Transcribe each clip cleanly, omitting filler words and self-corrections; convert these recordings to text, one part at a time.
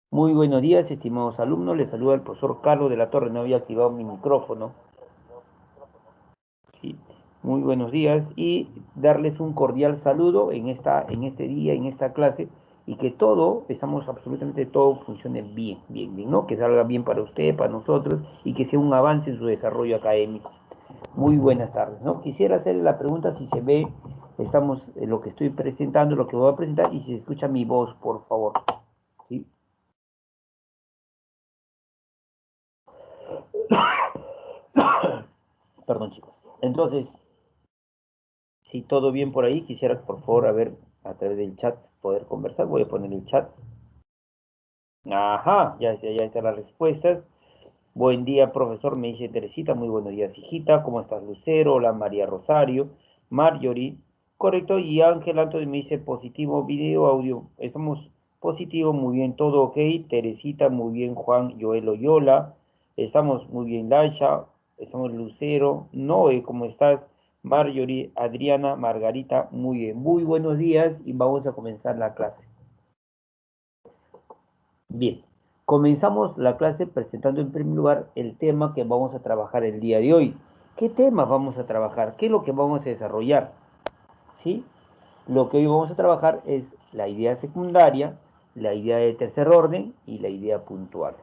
Muy buenos días, estimados alumnos. Les saluda el profesor Carlos de la Torre. No había activado mi micrófono. Sí. Muy buenos días y darles un cordial saludo en este día, en esta clase, y que absolutamente todo funcione bien, bien, bien, ¿no? Que salga bien para usted, para nosotros, y que sea un avance en su desarrollo académico. Muy buenas tardes, ¿no? Quisiera hacerle la pregunta si se ve, lo que estoy presentando, lo que voy a presentar, y si se escucha mi voz, por favor. ¿Sí? Perdón, chicos. Entonces, si todo bien por ahí, quisiera por favor a ver a través del chat poder conversar. Voy a poner el chat. Ajá, ya están las respuestas. Buen día, profesor, me dice Teresita. Muy buenos días, hijita. ¿Cómo estás, Lucero? Hola, María Rosario. Marjorie. Correcto. Y Ángel Antonio me dice positivo, video, audio. Estamos positivo, muy bien, todo ok. Teresita, muy bien. Juan, Joel, Oyola. Estamos muy bien, Laisha. Estamos Lucero. Noé, ¿cómo estás? Marjorie, Adriana, Margarita, muy bien. Muy buenos días y vamos a comenzar la clase. Bien, comenzamos la clase presentando en primer lugar el tema que vamos a trabajar el día de hoy. ¿Qué temas vamos a trabajar? ¿Qué es lo que vamos a desarrollar? ¿Sí? Lo que hoy vamos a trabajar es la idea secundaria, la idea de tercer orden y la idea puntual.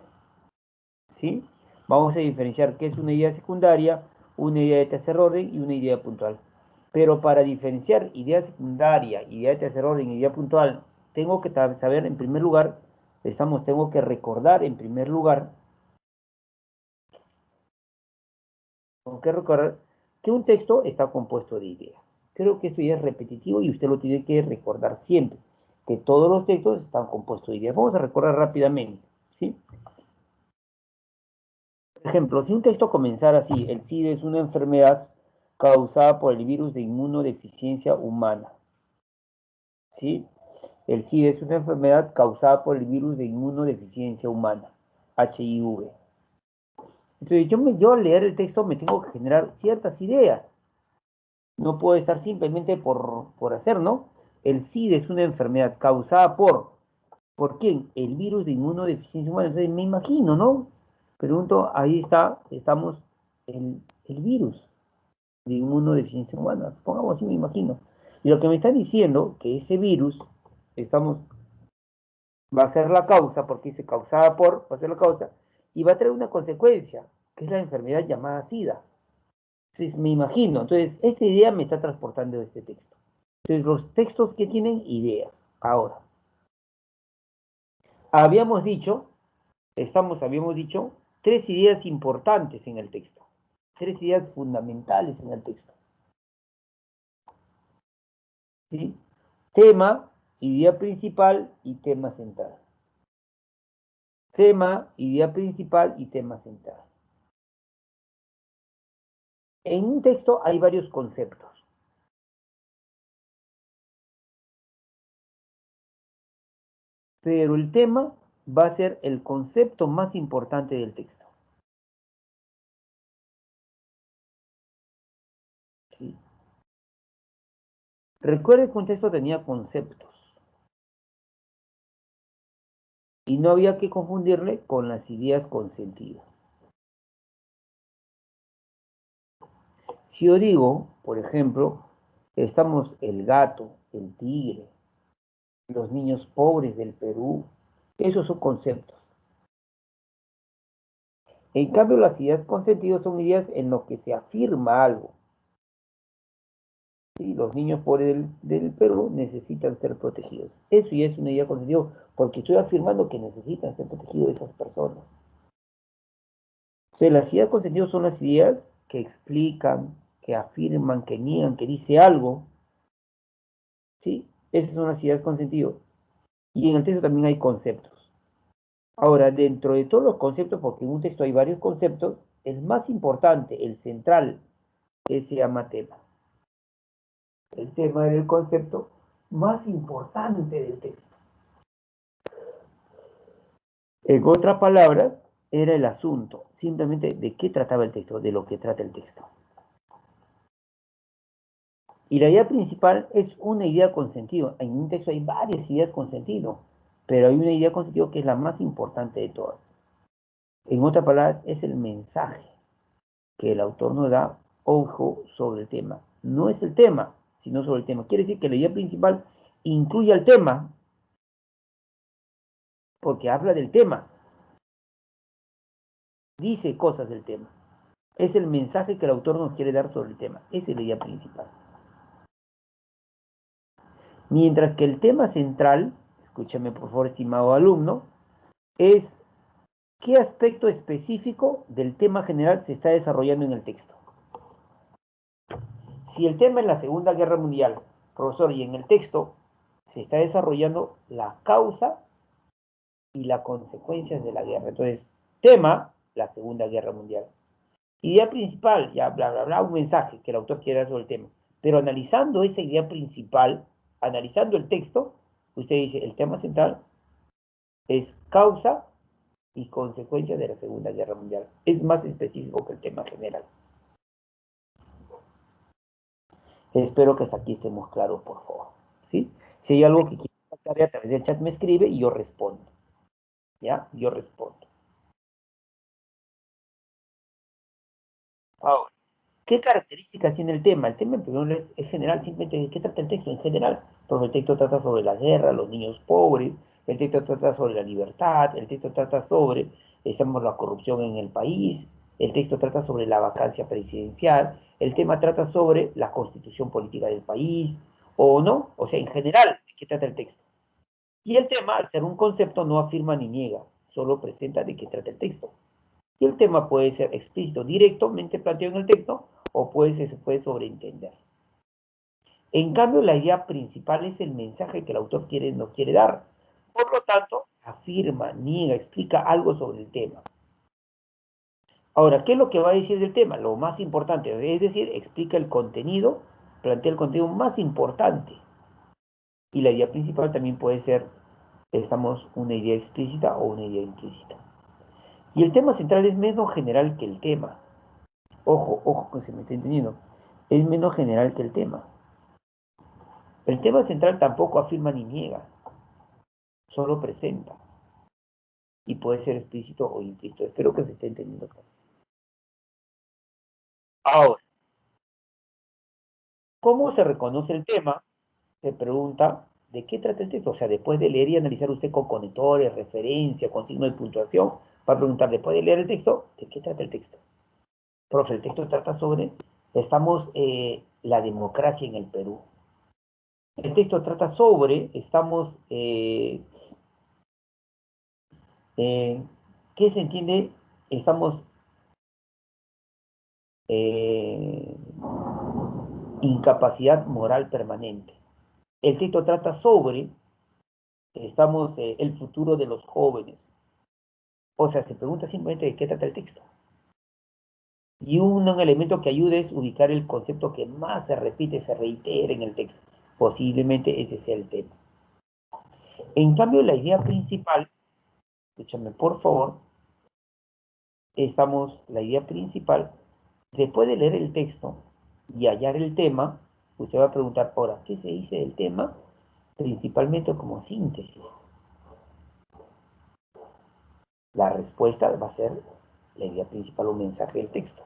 ¿Sí? Vamos a diferenciar qué es una idea secundaria, una idea de tercer orden y una idea puntual. Pero para diferenciar idea secundaria, idea de tercer orden y idea puntual, tengo que saber en primer lugar, tengo que recordar en primer lugar, tengo que recordar que un texto está compuesto de ideas. Creo que esto ya es repetitivo y usted lo tiene que recordar siempre, que todos los textos están compuestos de ideas. Vamos a recordar rápidamente, ¿sí? Por ejemplo, si un texto comenzara así, el SIDA es una enfermedad causada por el virus de inmunodeficiencia humana, ¿sí? El SIDA es una enfermedad causada por el virus de inmunodeficiencia humana, HIV. Entonces, yo al leer el texto me tengo que generar ciertas ideas. No puedo estar simplemente por hacer, ¿no? El SIDA es una enfermedad causada ¿por quién? El virus de inmunodeficiencia humana. Entonces, me imagino, ¿no? Pregunto, ahí estamos, el virus de inmunodeficiencia humana, pongamos así, me imagino. Y lo que me está diciendo que ese virus, estamos, va a ser la causa, porque dice causada por, va a ser la causa, y va a traer una consecuencia, que es la enfermedad llamada SIDA. Entonces, me imagino, entonces, esta idea me está transportando este texto. Entonces, los textos que tienen ideas. Ahora, habíamos dicho, habíamos dicho, tres ideas importantes en el texto, tres ideas fundamentales en el texto. ¿Sí? Tema, idea principal y tema central. Tema, idea principal y tema central. En un texto hay varios conceptos, pero el tema va a ser el concepto más importante del texto. ¿Sí? Recuerde que un texto tenía conceptos y no había que confundirle con las ideas con sentido. Si yo digo, por ejemplo, estamos el gato, el tigre, los niños pobres del Perú, esos son conceptos. En cambio, las ideas con sentido son ideas en lo que se afirma algo. ¿Sí? Los niños pobres del Perú necesitan ser protegidos. Eso ya es una idea con sentido, porque estoy afirmando que necesitan ser protegidos esas personas. Entonces, las ideas con sentido son las ideas que explican, que afirman, que niegan, que dice algo. ¿Sí? Esas son las ideas con sentido. Y en el texto también hay conceptos. Ahora, dentro de todos los conceptos, porque en un texto hay varios conceptos, el más importante, el central, que se llama tema. El tema era el concepto más importante del texto. En otras palabras, era el asunto, simplemente de qué trataba el texto, de lo que trata el texto. Y la idea principal es una idea con sentido. En un texto hay varias ideas con sentido. Pero hay una idea constitutiva que es la más importante de todas. En otras palabras, es el mensaje que el autor nos da, ojo, sobre el tema. No es el tema, sino sobre el tema. Quiere decir que la idea principal incluye el tema, porque habla del tema, dice cosas del tema. Es el mensaje que el autor nos quiere dar sobre el tema. Esa es la idea principal. Mientras que el tema central, escúchame por favor, estimado alumno, es qué aspecto específico del tema general se está desarrollando en el texto. Si el tema es la Segunda Guerra Mundial, profesor, y en el texto se está desarrollando la causa y las consecuencias de la guerra. Entonces, tema, la Segunda Guerra Mundial. Idea principal, ya bla, bla, bla, un mensaje que el autor quiere dar sobre el tema. Pero analizando esa idea principal, analizando el texto, usted dice, el tema central es causa y consecuencia de la Segunda Guerra Mundial. Es más específico que el tema general. Espero que hasta aquí estemos claros, por favor. ¿Sí? Si hay algo que quiera sacar a través del chat, me escribe y yo respondo. ¿Ya? Yo respondo. Ahora, ¿qué características tiene el tema? El tema en primer lugar es general, simplemente ¿de qué trata el texto en general? Porque el texto trata sobre la guerra, los niños pobres, el texto trata sobre la libertad, el texto trata sobre, la corrupción en el país, el texto trata sobre la vacancia presidencial, el tema trata sobre la constitución política del país, o no, o sea, en general, ¿de qué trata el texto? Y el tema, al ser un concepto, no afirma ni niega, solo presenta de qué trata el texto. Y el tema puede ser explícito, directamente planteado en el texto, o se puede sobreentender. En cambio, la idea principal es el mensaje que el autor nos quiere dar. Por lo tanto, afirma, niega, explica algo sobre el tema. Ahora, ¿qué es lo que va a decir del tema? Lo más importante, es decir, explica el contenido, plantea el contenido más importante. Y la idea principal también puede ser, una idea explícita o una idea implícita. Y el tema central es menos general que el tema. Ojo, ojo, que se me está entendiendo. Es menos general que el tema. El tema central tampoco afirma ni niega, solo presenta. Y puede ser explícito o implícito. Espero que se esté entendiendo. Ahora, ¿cómo se reconoce el tema? Se pregunta, ¿de qué trata el texto? O sea, después de leer y analizar usted con conectores, referencia, con signo de puntuación, va a preguntar, después de leer el texto, ¿de qué trata el texto? Profe, el texto trata sobre, la democracia en el Perú. El texto trata sobre, ¿qué se entiende? Estamos, eh, incapacidad moral permanente. El texto trata sobre, el futuro de los jóvenes. O sea, se pregunta simplemente de qué trata el texto. Y un elemento que ayude es ubicar el concepto que más se repite, se reitera en el texto. Posiblemente ese sea el tema. En cambio, la idea principal, escúchame por favor, la idea principal, después de leer el texto y hallar el tema, usted va a preguntar, ahora, ¿qué se dice del tema? Principalmente como síntesis. La respuesta va a ser la idea principal o mensaje del texto.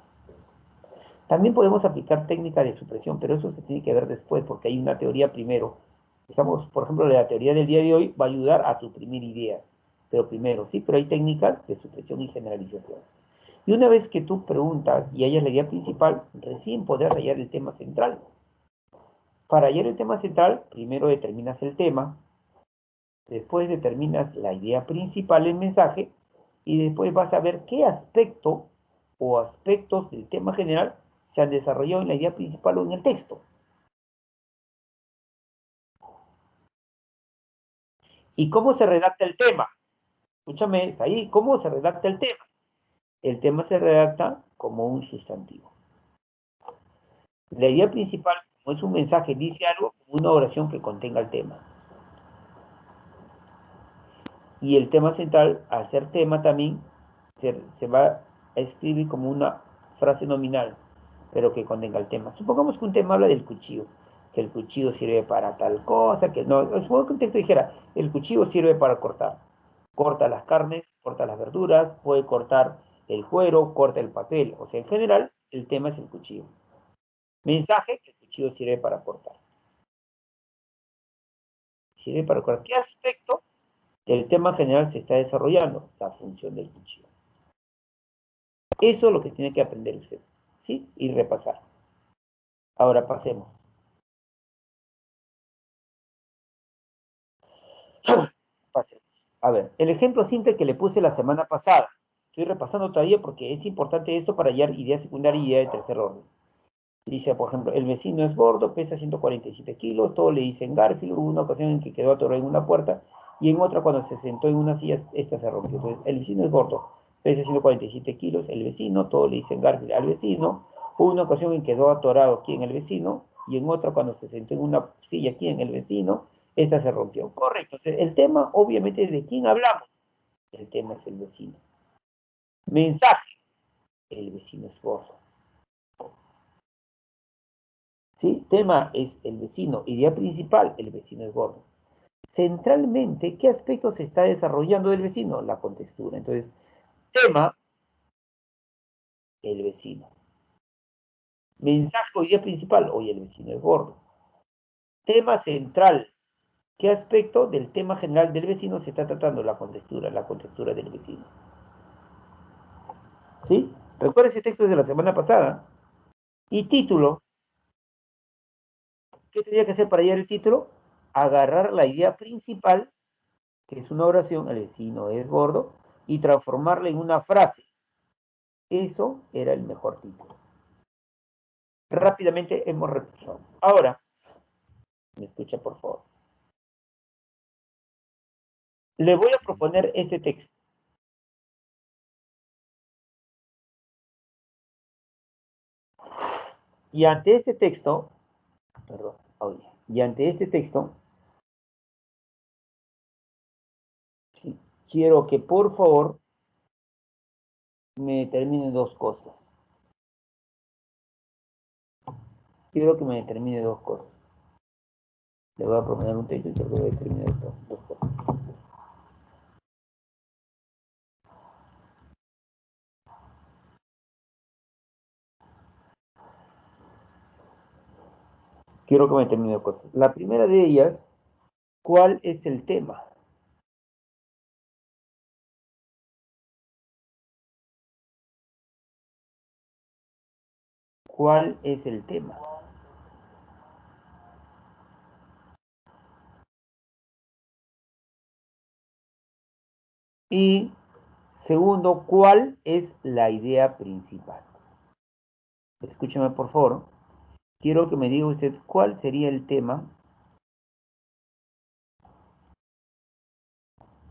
También podemos aplicar técnicas de supresión, pero eso se tiene que ver después, porque hay una teoría primero. Por ejemplo, la teoría del día de hoy va a ayudar a suprimir ideas, pero primero, sí, pero hay técnicas de supresión y generalización. Y una vez que tú preguntas y hayas la idea principal, recién podrás hallar el tema central. Para hallar el tema central, primero determinas el tema, después determinas la idea principal, el mensaje, y después vas a ver qué aspecto o aspectos del tema general se han desarrollado en la idea principal o en el texto. ¿Y cómo se redacta el tema? Escúchame, está ahí, ¿cómo se redacta el tema? El tema se redacta como un sustantivo. La idea principal, como es un mensaje, dice algo como una oración que contenga el tema. Y el tema central, al ser tema también, se va a escribir como una frase nominal, pero que contenga el tema. Supongamos que un tema habla del cuchillo. que el cuchillo sirve para tal cosa, que no, supongo que un texto dijera, el cuchillo sirve para cortar. Corta las carnes, corta las verduras, puede cortar el cuero, corta el papel. O sea, en general, el tema es el cuchillo. Mensaje, que el cuchillo sirve para cortar. Sirve para cortar. ¿Qué aspecto del tema general se está desarrollando? La función del cuchillo. Eso es lo que tiene que aprender usted, ¿sí? Y repasar. Ahora pasemos. Pasemos. A ver, el ejemplo simple que le puse la semana pasada. Estoy repasando todavía porque es importante esto para hallar idea secundaria y idea de tercer orden. Dice, por ejemplo, el vecino es gordo, pesa 147 kilos, todos le dicen Garfield, hubo una ocasión en que quedó atorado en una puerta y en otra cuando se sentó en una silla, esta se rompió. Entonces, el vecino es gordo, pesa 147 kilos, el vecino, todos le dicen Garfield al vecino, hubo una ocasión en que quedó atorado aquí en el vecino y en otra cuando se sentó en una silla aquí en el vecino, esta se rompió. Correcto. Entonces, el tema obviamente es de quién hablamos. El tema es el vecino. Mensaje, el vecino es gordo. ¿Sí? Tema es el vecino. Idea principal, el vecino es gordo. Centralmente, ¿qué aspecto se está desarrollando del vecino? La contextura. Entonces, tema, el vecino. Mensaje o idea principal, hoy el vecino es gordo. Tema central, ¿qué aspecto del tema general del vecino se está tratando? La contextura del vecino. ¿Sí? Recuerda ese texto de la semana pasada. Y título, ¿qué tenía que hacer para hallar el título? Agarrar la idea principal, que es una oración, el vecino es gordo, y transformarla en una frase. Eso era el mejor título. Rápidamente hemos repasado. Ahora, me escucha por favor. Le voy a proponer este texto. Y ante este texto, perdón, oye, y ante este texto, sí, quiero que por favor me determine dos cosas. Quiero que me determine dos cosas. Le voy a proponer un texto y quiero que me determine dos cosas. Quiero que me determine dos cosas. La primera de ellas, ¿cuál es el tema? ¿Cuál es el tema? Y segundo, ¿cuál es la idea principal? Escúcheme por favor. Quiero que me diga usted cuál sería el tema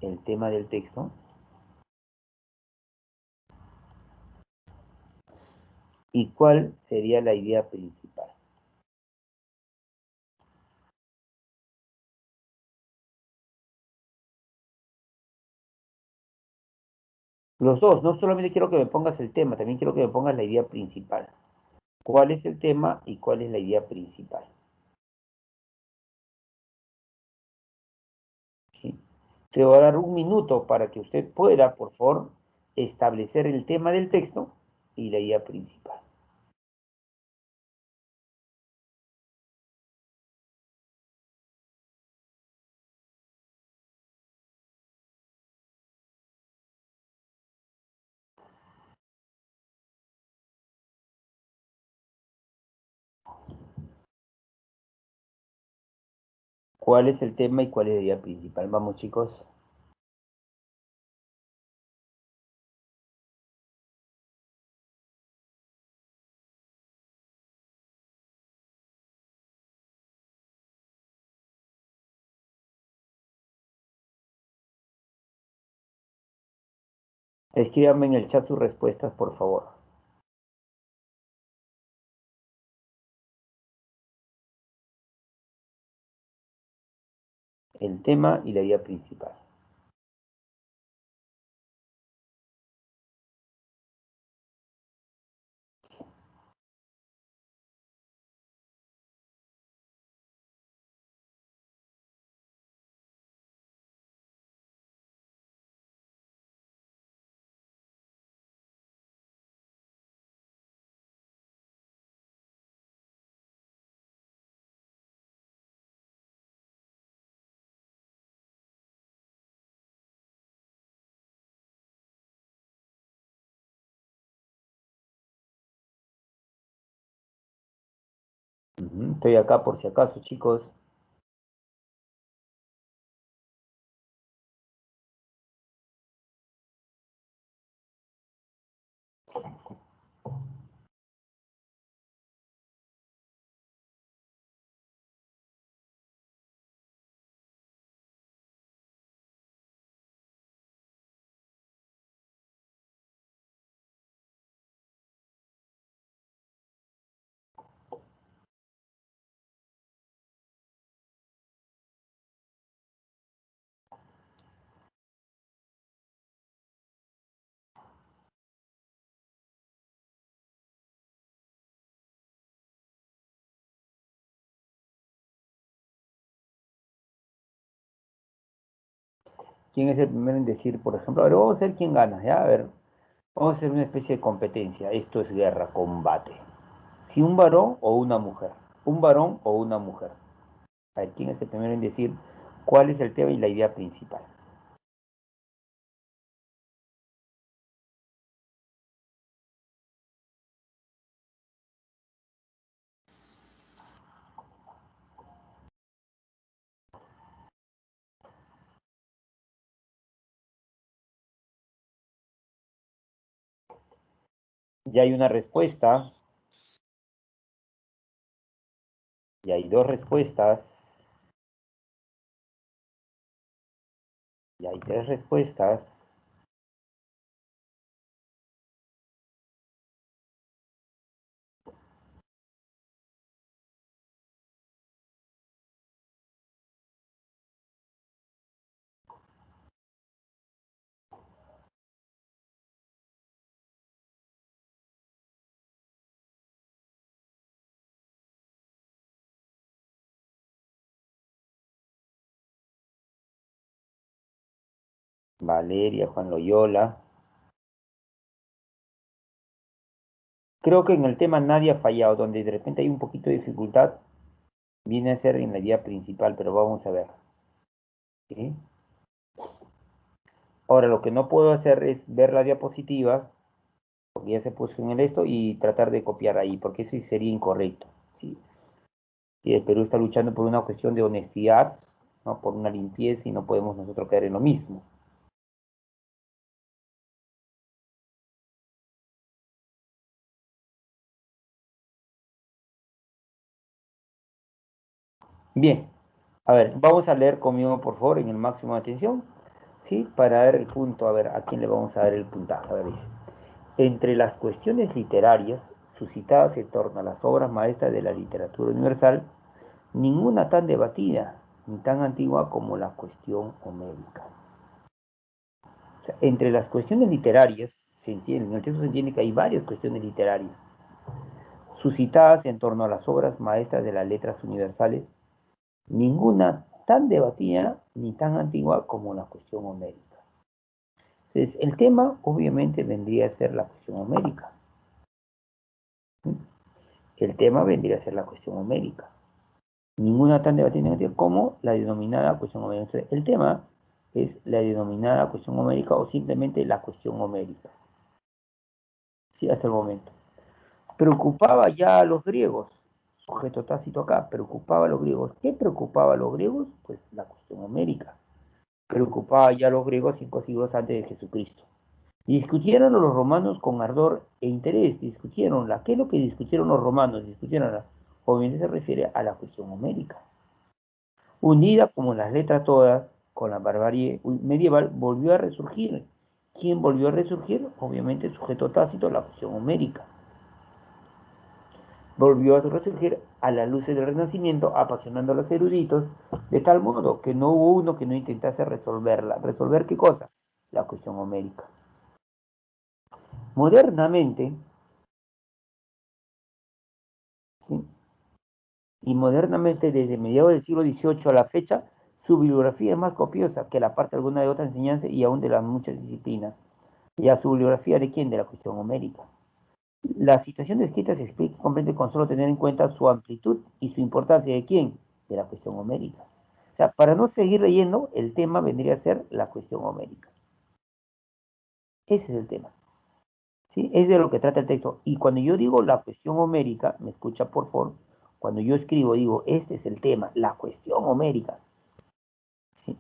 del texto, y cuál sería la idea principal. Los dos, no solamente quiero que me pongas el tema, también quiero que me pongas la idea principal. ¿Cuál es el tema y cuál es la idea principal? ¿Sí? Te voy a dar un minuto para que usted pueda, por favor, establecer el tema del texto y la idea principal. ¿Cuál es el tema y cuál es la idea principal? Vamos, chicos. Escríbanme en el chat sus respuestas, por favor. El tema y la idea principal. Estoy acá por si acaso, chicos. ¿Quién es el primero en decir, por ejemplo? A ver, vamos a ver quién gana, ¿ya? A ver, vamos a hacer una especie de competencia. Esto es guerra, combate. Si un varón o una mujer. Un varón o una mujer. A ver, ¿quién es el primero en decir cuál es el tema y la idea principal? Ya hay una respuesta, ya hay dos respuestas, ya hay tres respuestas. Valeria, Juan Loyola. Creo que en el tema nadie ha fallado, donde de repente hay un poquito de dificultad, viene a ser en la idea principal, pero vamos a ver. ¿Sí? Ahora, lo que no puedo hacer es ver la diapositiva, porque ya se puso en el esto, y tratar de copiar ahí, porque eso sí sería incorrecto. ¿Sí? Si el Perú está luchando por una cuestión de honestidad, ¿no? Por una limpieza, y no podemos nosotros caer en lo mismo. Bien, a ver, vamos a leer conmigo, por favor, en el máximo de atención, ¿sí? Para ver el punto, a ver, a quién le vamos a dar el puntaje. A ver, dice. Entre las cuestiones literarias suscitadas en torno a las obras maestras de la literatura universal, ninguna tan debatida ni tan antigua como la cuestión homérica. O sea, entre las cuestiones literarias, se entiende, en el texto se entiende que hay varias cuestiones literarias suscitadas en torno a las obras maestras de las letras universales, ninguna tan debatida ni tan antigua como la cuestión homérica. Entonces, el tema obviamente vendría a ser la cuestión homérica. El tema vendría a ser la cuestión homérica. Ninguna tan debatida como la denominada cuestión homérica. Entonces, el tema es la denominada cuestión homérica o simplemente la cuestión homérica. Sí, hasta el momento. Preocupaba ya a los griegos, sujeto tácito acá, preocupaba a los griegos. ¿Qué preocupaba a los griegos? Pues la cuestión homérica. Preocupaba ya a los griegos 5 siglos antes de Jesucristo. Discutieron los romanos con ardor e interés, discutieron ¿qué es lo que discutieron los romanos? Discutieron obviamente se refiere a la cuestión homérica. Unida como las letras todas con la barbarie medieval, volvió a resurgir. ¿Quién volvió a resurgir? Obviamente el sujeto tácito, la cuestión homérica. Volvió a resurgir a las luces del Renacimiento, apasionando a los eruditos, de tal modo que no hubo uno que no intentase resolverla. ¿Resolver qué cosa? La cuestión homérica. Modernamente, ¿sí? Y modernamente, desde mediados del siglo XVIII a la fecha, su bibliografía es más copiosa que la parte alguna de otra enseñanza y aún de las muchas disciplinas. ¿Ya su bibliografía de quién? De la cuestión homérica. La situación descrita se explica y comprende con solo tener en cuenta su amplitud y su importancia de quién? De la cuestión homérica. O sea, para no seguir leyendo, el tema vendría a ser la cuestión homérica. Ese es el tema. ¿Sí? Es de lo que trata el texto. Y cuando yo digo la cuestión homérica, me escucha por favor, cuando yo escribo, digo, este es el tema, la cuestión homérica, ¿sí?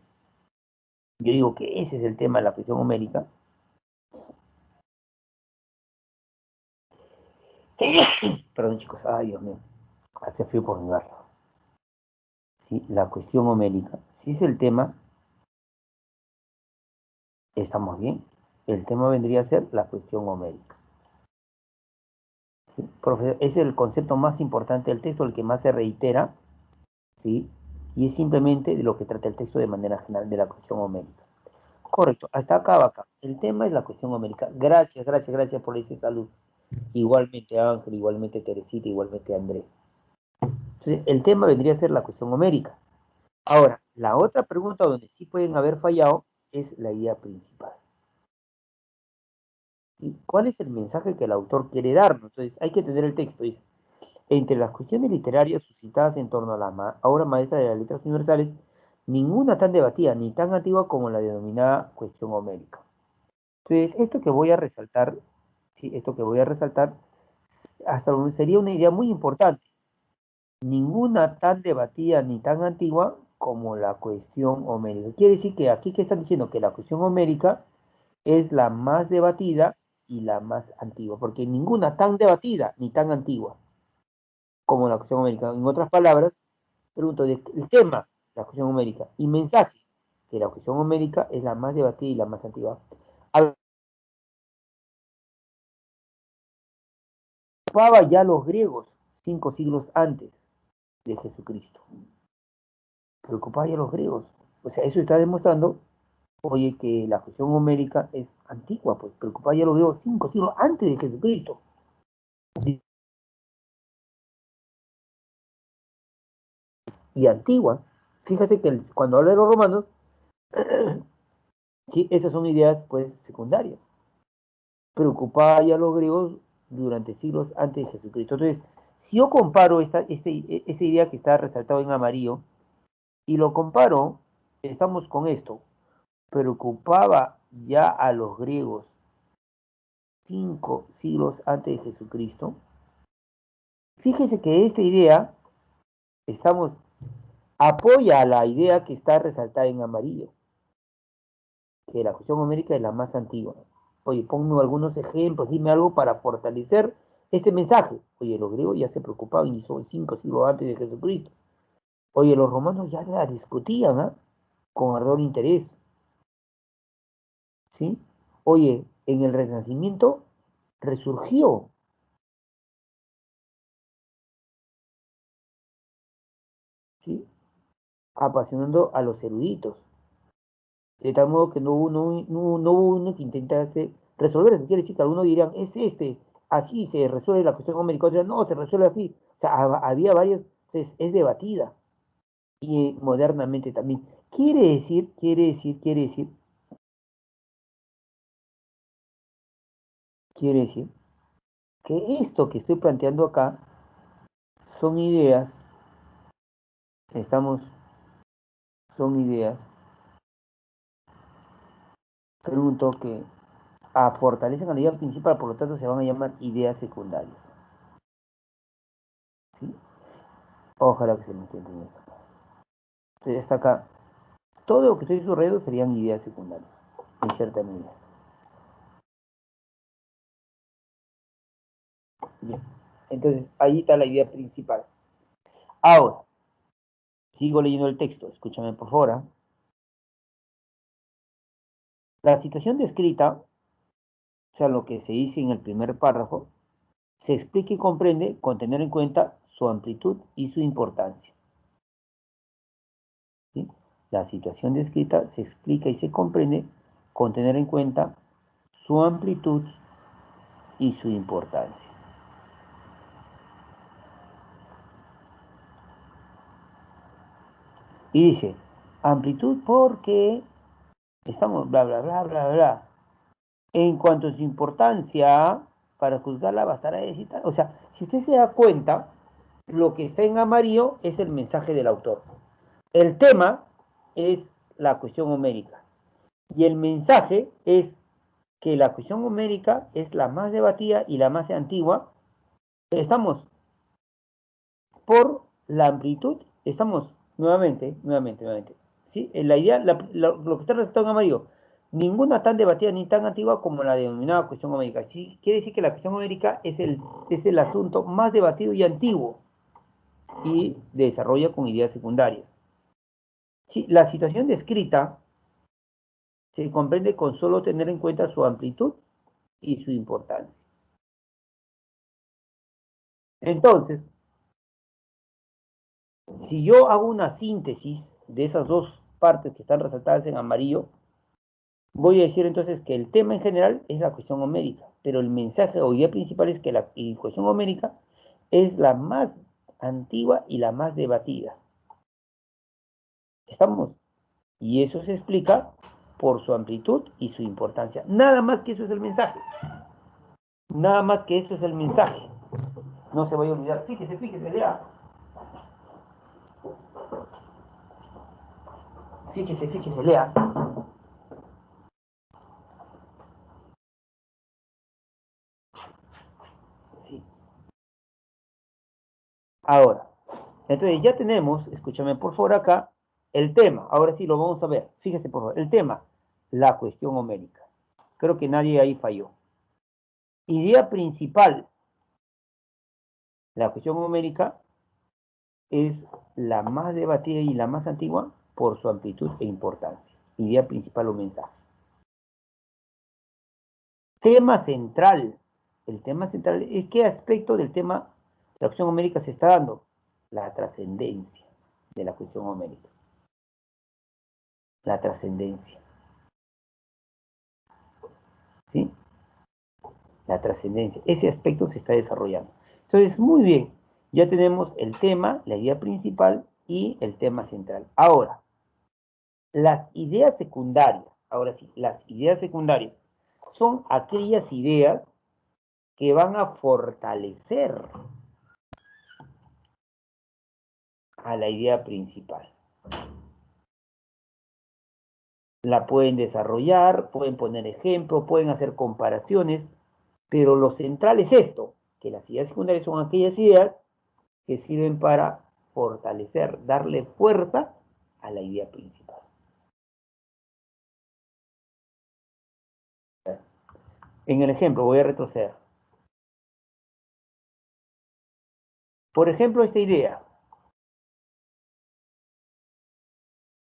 Yo digo que ese es el tema de la cuestión homérica. Perdón, chicos, ay, Dios mío, hace frío por mi barrio. ¿Sí? La cuestión homérica, si es el tema, estamos bien. El tema vendría a ser la cuestión homérica. ¿Sí? Profesor, es el concepto más importante del texto, el que más se reitera, ¿sí? Y es simplemente de lo que trata el texto de manera general, de la cuestión homérica. Correcto, hasta acá va acá. El tema es la cuestión homérica. Gracias, gracias, gracias por ese salud. Igualmente Ángel, igualmente Teresita, igualmente Andrés. Entonces, el tema vendría a ser la cuestión homérica. Ahora, la otra pregunta donde sí pueden haber fallado es la idea principal. ¿Y cuál es el mensaje que el autor quiere darnos? Entonces, hay que tener el texto. Dice, entre las cuestiones literarias suscitadas en torno a la obra maestra de las letras universales, ninguna tan debatida ni tan antigua como la denominada cuestión homérica. Entonces, esto que voy a resaltar, sí, esto que voy a resaltar, hasta donde sería una idea muy importante. Ninguna tan debatida ni tan antigua como la cuestión homérica. Quiere decir que aquí que están diciendo que la cuestión homérica es la más debatida y la más antigua, porque ninguna tan debatida ni tan antigua como la cuestión homérica. En otras palabras, pregunto, el tema, la cuestión homérica, y mensaje, que la cuestión homérica es la más debatida y la más antigua. Ocupaba ya los griegos 5 siglos antes de Jesucristo. Preocupaba ya los griegos. O sea, eso está demostrando, oye, que la cuestión homérica es antigua, pues preocupaba ya los griegos 5 siglos antes de Jesucristo. Y antigua. Fíjate que cuando habla de los romanos, sí, esas son ideas pues secundarias. Preocupaba ya a los griegos durante siglos antes de Jesucristo. Entonces, si yo comparo esa idea que está resaltado en amarillo y lo comparo, estamos con esto. Preocupaba ya a los griegos 5 siglos antes de Jesucristo. Fíjese que esta idea, estamos, apoya a la idea que está resaltada en amarillo, que la cuestión homérica es la más antigua. Oye, ponme algunos ejemplos, dime algo para fortalecer este mensaje. Oye, los griegos ya se preocupaban y son 5 siglos antes de Jesucristo. Oye, los romanos ya la discutían, ¿eh? Con ardor e interés. ¿Sí? Oye, en el Renacimiento resurgió, ¿sí? Apasionando a los eruditos. De tal modo que no hubo uno que intentase resolver eso. Quiere decir que algunos dirían, es así se resuelve la cuestión homérica. Otros no, se resuelve así. O sea, había varios, entonces es debatida. Y modernamente también. Quiere decir que esto que estoy planteando acá son ideas, estamos, son ideas, pregunto que fortalecen a la idea principal, por lo tanto se van a llamar ideas secundarias. ¿Sí? Ojalá que se me entienda eso. Entonces está acá. Todo lo que estoy subrayando serían ideas secundarias, en cierta medida. Bien. Entonces, ahí está la idea principal. Ahora, sigo leyendo el texto, escúchame por favor. ¿Ah? La situación descrita, o sea, lo que se dice en el primer párrafo, se explica y comprende con tener en cuenta su amplitud y su importancia. ¿Sí? La situación descrita se explica y se comprende con tener en cuenta su amplitud y su importancia. Y dice, amplitud porque estamos bla, bla, bla, bla, bla. En cuanto a su importancia, para juzgarla bastará decir, o sea, si usted se da cuenta, lo que está en amarillo es el mensaje del autor. El tema es la cuestión homérica. Y el mensaje es que la cuestión homérica es la más debatida y la más antigua. Estamos. por la amplitud. Estamos nuevamente. ¿Sí? La idea, lo que está resaltado en amarillo, ninguna tan debatida ni tan antigua como la denominada cuestión homérica. ¿Sí? Quiere decir que la cuestión homérica es el asunto más debatido y antiguo y desarrolla con ideas secundarias. ¿Sí? La situación descrita se comprende con solo tener en cuenta su amplitud y su importancia. Entonces, si yo hago una síntesis de esas dos partes que están resaltadas en amarillo, voy a decir entonces que el tema en general es la cuestión homérica, pero el mensaje o idea principal es que la cuestión homérica es la más antigua y la más debatida. ¿Estamos? Y eso se explica por su amplitud y su importancia. Nada más que eso es el mensaje. Nada más que eso es el mensaje. No se vaya a olvidar. Fíjese, lea. Fíjese, lea. Sí. Ahora, entonces ya tenemos, escúchame por favor acá, el tema. Ahora sí lo vamos a ver. Fíjese por favor, el tema, la cuestión homérica. Creo que nadie ahí falló. Idea principal, la cuestión homérica es la más debatida y la más antigua por su amplitud e importancia. Idea principal o mensaje. Tema central. El tema central es qué aspecto del tema de la cuestión homérica se está dando. La trascendencia de la cuestión homérica. La trascendencia. ¿Sí? La trascendencia. Ese aspecto se está desarrollando. Entonces, muy bien. Ya tenemos el tema, la idea principal y el tema central. Ahora, las ideas secundarias. Ahora sí, las ideas secundarias son aquellas ideas que van a fortalecer a la idea principal. La pueden desarrollar, pueden poner ejemplos, pueden hacer comparaciones, pero lo central es esto, que las ideas secundarias son aquellas ideas que sirven para fortalecer, darle fuerza a la idea principal. En el ejemplo, voy a retroceder. Por ejemplo, esta idea.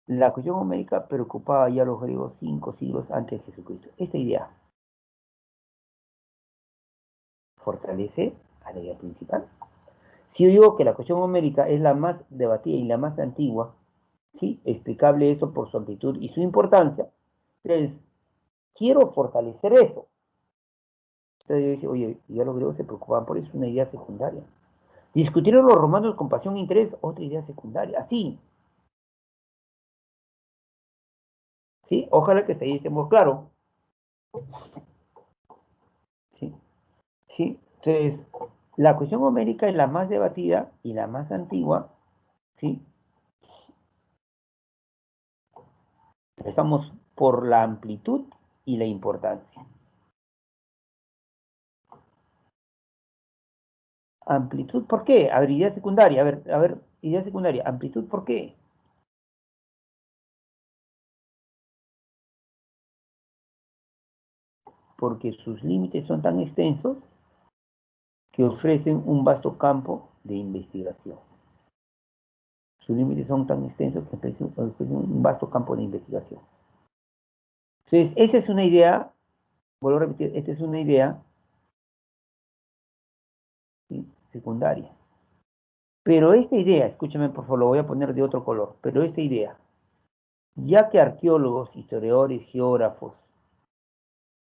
La cuestión homérica preocupaba ya a los griegos 5 siglos antes de Jesucristo. Esta idea fortalece a la idea principal. Si yo digo que la cuestión homérica es la más debatida y la más antigua, ¿sí? Explicable eso por su amplitud y su importancia, entonces quiero fortalecer eso. Entonces yo dice, oye, ya los griegos se preocupaban por eso, una idea secundaria. Discutieron los romanos con pasión e interés, otra idea secundaria. Así, ¿sí? Ojalá que ahí estemos claros. ¿Sí? ¿Sí? Entonces, la cuestión homérica es la más debatida y la más antigua, ¿sí? Estamos por la amplitud y la importancia. Amplitud, ¿por qué? A ver, idea secundaria, a ver, idea secundaria. Amplitud, ¿por qué? Porque sus límites son tan extensos que ofrecen un vasto campo de investigación. Sus límites son tan extensos que ofrecen un vasto campo de investigación. Entonces, esa es una idea, vuelvo a repetir, esta es una idea, ¿sí? Secundaria. Pero esta idea, escúchame por favor, lo voy a poner de otro color, pero esta idea, ya que arqueólogos, historiadores, geógrafos,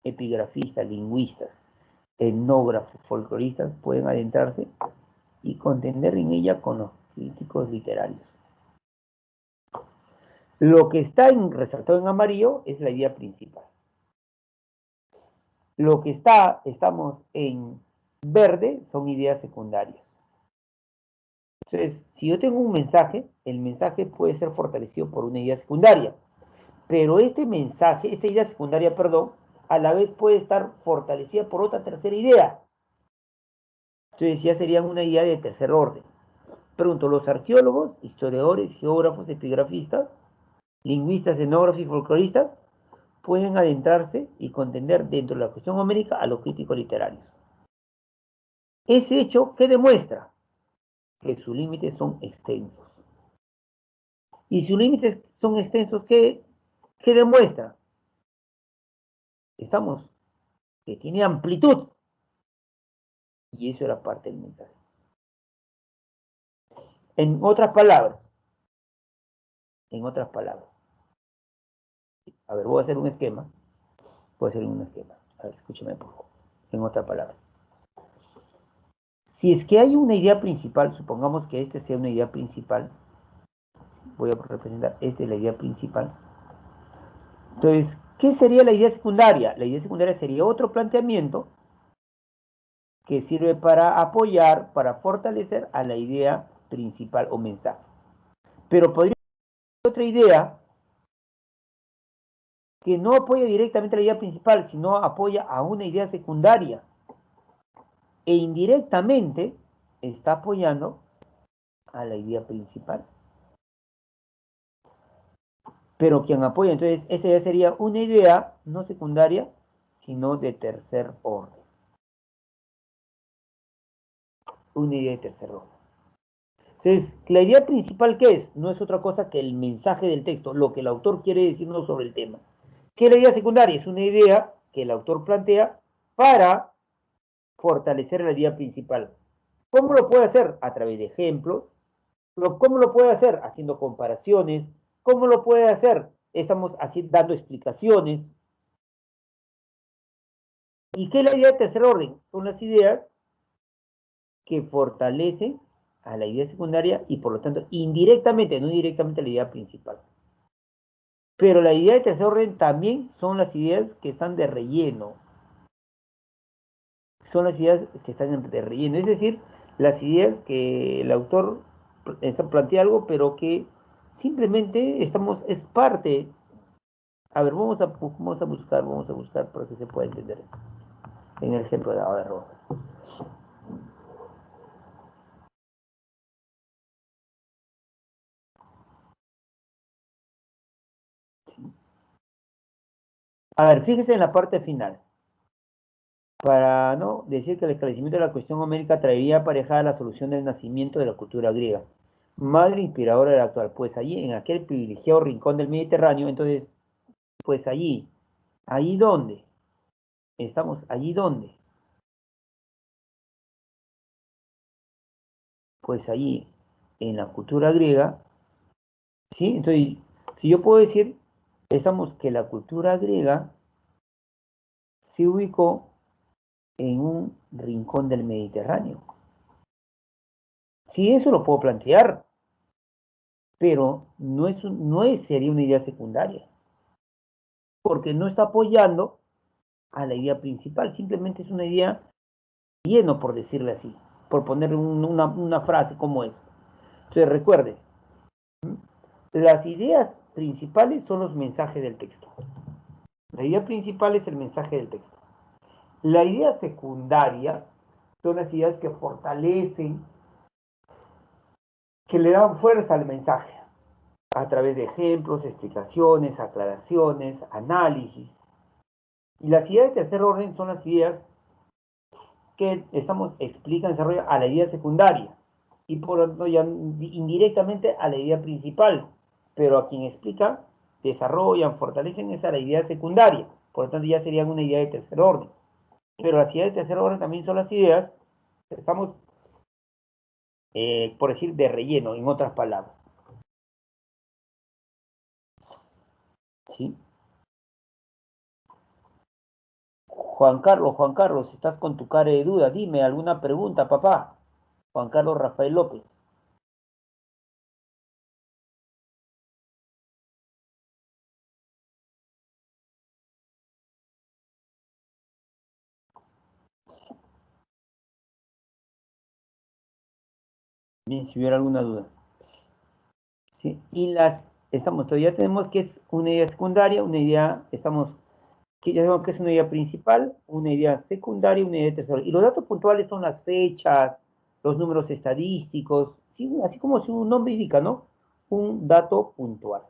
epigrafistas, lingüistas, etnógrafos, folcloristas pueden adentrarse y contender en ella con los críticos literarios. Lo que está resaltado en amarillo es la idea principal. Lo que estamos en verde son ideas secundarias. Entonces, si yo tengo un mensaje, el mensaje puede ser fortalecido por una idea secundaria. Pero este mensaje, esta idea secundaria, perdón, a la vez puede estar fortalecida por otra tercera idea. Entonces ya sería una idea de tercer orden. Pregunto, ¿los arqueólogos, historiadores, geógrafos, epigrafistas, lingüistas, etnógrafos y folcloristas pueden adentrarse y contender dentro de la cuestión homérica a los críticos literarios? Ese hecho, ¿qué demuestra? Que sus límites son extensos. Y sus límites son extensos, ¿qué demuestra? Estamos, que tiene amplitud. Y eso era parte del mensaje. En otras palabras, a ver, voy a hacer un esquema. A ver, escúcheme por favor. En otras palabras. Si es que hay una idea principal, supongamos que esta sea una idea principal, voy a representar, esta es la idea principal. Entonces, ¿qué sería la idea secundaria? La idea secundaria sería otro planteamiento que sirve para apoyar, para fortalecer a la idea principal o mensaje. Pero podría ser otra idea que no apoya directamente a la idea principal, sino apoya a una idea secundaria. E indirectamente está apoyando a la idea principal. Pero quien apoya, entonces, esa ya sería una idea no secundaria, sino de tercer orden. Una idea de tercer orden. Entonces, la idea principal, ¿qué es? No es otra cosa que el mensaje del texto, lo que el autor quiere decirnos sobre el tema. ¿Qué es la idea secundaria? Es una idea que el autor plantea para fortalecer la idea principal. ¿Cómo lo puede hacer? A través de ejemplos. ¿Cómo lo puede hacer? Haciendo comparaciones. ¿Cómo lo puede hacer? Estamos así dando explicaciones. ¿Y qué es la idea de tercer orden? Son las ideas que fortalecen a la idea secundaria y por lo tanto indirectamente, no directamente a la idea principal. Pero la idea de tercer orden también son las ideas que están de relleno. Son las ideas que están de relleno. Es decir, las ideas que el autor plantea algo, pero que simplemente es parte. A ver, vamos a buscar para que se pueda entender en el ejemplo de ahora. A ver, fíjese en la parte final. Para no decir que el esclarecimiento de la cuestión homérica traería aparejada la solución del nacimiento de la cultura griega, madre inspiradora de la actual. Pues allí, en aquel privilegiado rincón del Mediterráneo, entonces, pues allí donde, estamos allí donde, pues allí, en la cultura griega, ¿sí? Entonces, si yo puedo decir, estamos que la cultura griega se ubicó en un rincón del Mediterráneo. Sí, eso lo puedo plantear, pero sería una idea secundaria, porque no está apoyando a la idea principal, simplemente es una idea lleno, por decirle así, por poner una frase como es. Entonces recuerde, las ideas principales son los mensajes del texto. La idea principal es el mensaje del texto. La idea secundaria son las ideas que fortalecen, que le dan fuerza al mensaje, a través de ejemplos, explicaciones, aclaraciones, análisis. Y las ideas de tercer orden son las ideas que explican, desarrollan a la idea secundaria y por lo tanto ya indirectamente a la idea principal, pero a quien explica, desarrollan, fortalecen esa la idea secundaria, por lo tanto ya serían una idea de tercer orden. Pero las ideas de tercer orden también son las ideas que estamos, por decir, de relleno, en otras palabras. ¿Sí? Juan Carlos, estás con tu cara de duda, dime alguna pregunta, papá. Juan Carlos Rafael López. Bien, si hubiera alguna duda. ¿Sí? Y todavía tenemos que es una idea secundaria, que ya sabemos que es una idea principal, una idea secundaria y una idea tercera. Y los datos puntuales son las fechas, los números estadísticos, ¿sí? Así como su nombre indica, ¿no? Un dato puntual.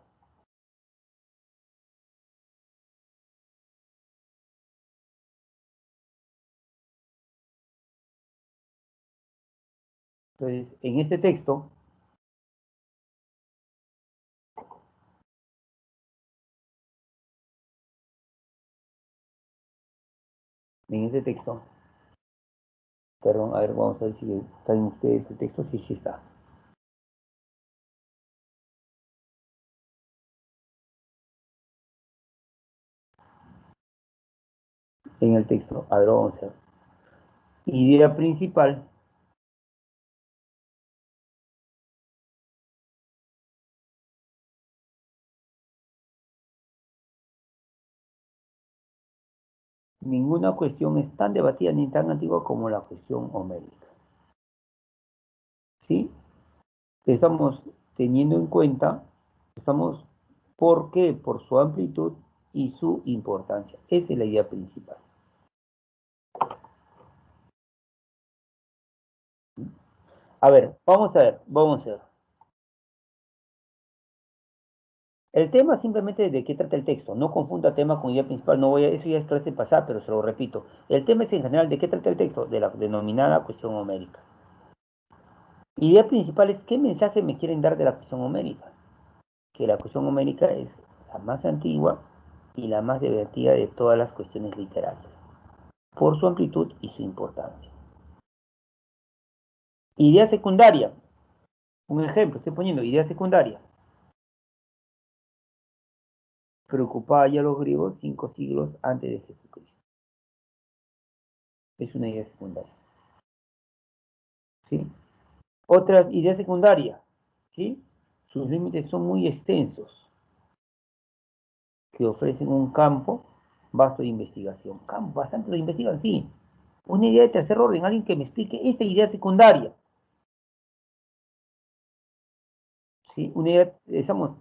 Entonces, en este texto, perdón, a ver, vamos a ver si está en ustedes este texto, sí, sí está. En el texto, a ver, vamos a ver. Idea principal, ninguna cuestión es tan debatida ni tan antigua como la cuestión homérica. ¿Sí? Estamos teniendo en cuenta, estamos, ¿por qué? Por su amplitud y su importancia. Esa es la idea principal. A ver, vamos a ver. El tema simplemente de qué trata el texto. No confunda tema con idea principal. No voy a, eso ya es clase pasada, pero se lo repito. El tema es en general de qué trata el texto, de la denominada cuestión homérica. Idea principal es qué mensaje me quieren dar de la cuestión homérica. Que la cuestión homérica es la más antigua y la más divertida de todas las cuestiones literarias, por su amplitud y su importancia. Idea secundaria. Un ejemplo, estoy poniendo idea secundaria. Preocupaba ya a los griegos 5 siglos antes de Jesucristo. Es una idea secundaria. ¿Sí? Otra idea secundaria. ¿Sí? Sus límites son muy extensos, que ofrecen un campo vasto de investigación. Campo bastante lo investigan, sí. Una idea de tercer orden, alguien que me explique esta idea secundaria. ¿Sí? Una idea, estamos,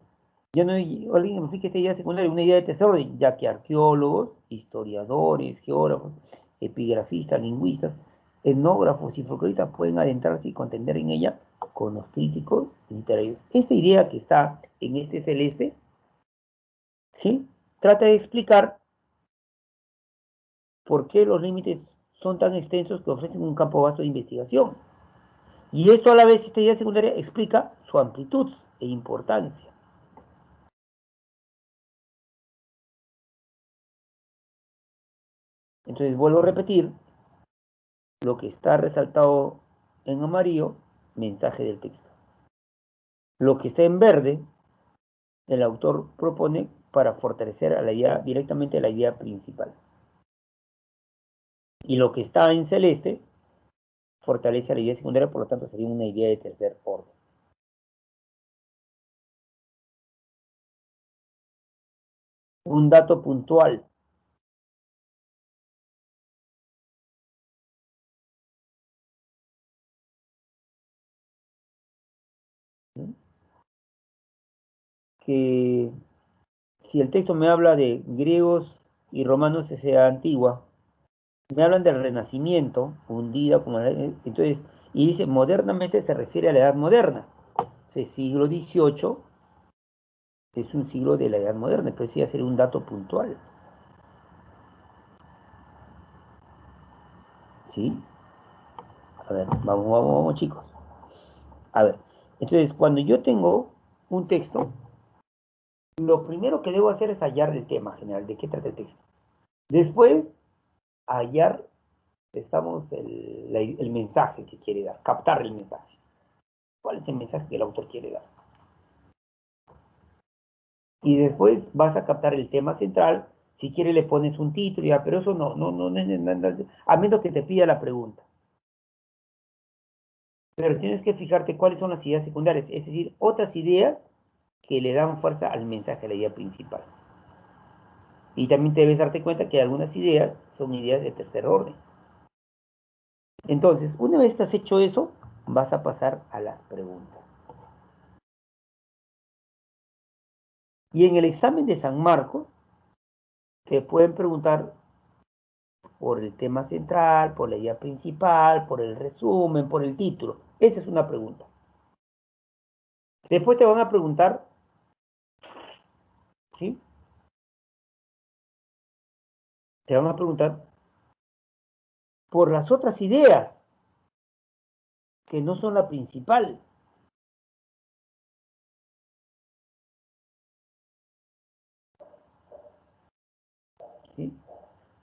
ya no hay alguien que me explique esta idea secundaria, una idea de tercer orden, ya que arqueólogos, historiadores, geógrafos, epigrafistas, lingüistas, etnógrafos y folcloristas pueden adentrarse y contender en ella con los críticos literarios. Esta idea que está en este celeste, ¿sí? Trata de explicar por qué los límites son tan extensos que ofrecen un campo vasto de investigación. Y esto a la vez, esta idea secundaria explica su amplitud e importancia. Entonces vuelvo a repetir, lo que está resaltado en amarillo, mensaje del texto. Lo que está en verde, el autor propone para fortalecer a la idea, directamente a la idea principal. Y lo que está en celeste, fortalece a la idea secundaria, por lo tanto sería una idea de tercer orden. Un dato puntual. ¿Sí? Que si el texto me habla de griegos y romanos, es edad antigua. Me hablan del Renacimiento, hundida, como, entonces, y dice modernamente se refiere a la edad moderna. El siglo XVIII es un siglo de la edad moderna, entonces sí sería un dato puntual. ¿Sí? A ver, vamos chicos. A ver, entonces cuando yo tengo un texto, lo primero que debo hacer es hallar el tema general, de qué trata el texto. Después, hallar, el mensaje que quiere dar, captar el mensaje. ¿Cuál es el mensaje que el autor quiere dar? Y después vas a captar el tema central. Si quieres le pones un título, ya, pero eso no, a menos que te pida la pregunta. Pero tienes que fijarte cuáles son las ideas secundarias, es decir, otras ideas que le dan fuerza al mensaje, a la idea principal. Y también debes darte cuenta que algunas ideas son ideas de tercer orden. Entonces, una vez que has hecho eso, vas a pasar a las preguntas. Y en el examen de San Marcos, te pueden preguntar por el tema central, por la idea principal, por el resumen, por el título. Esa es una pregunta. Después te van a preguntar, ¿sí? Te van a preguntar por las otras ideas que no son la principal. ¿Sí?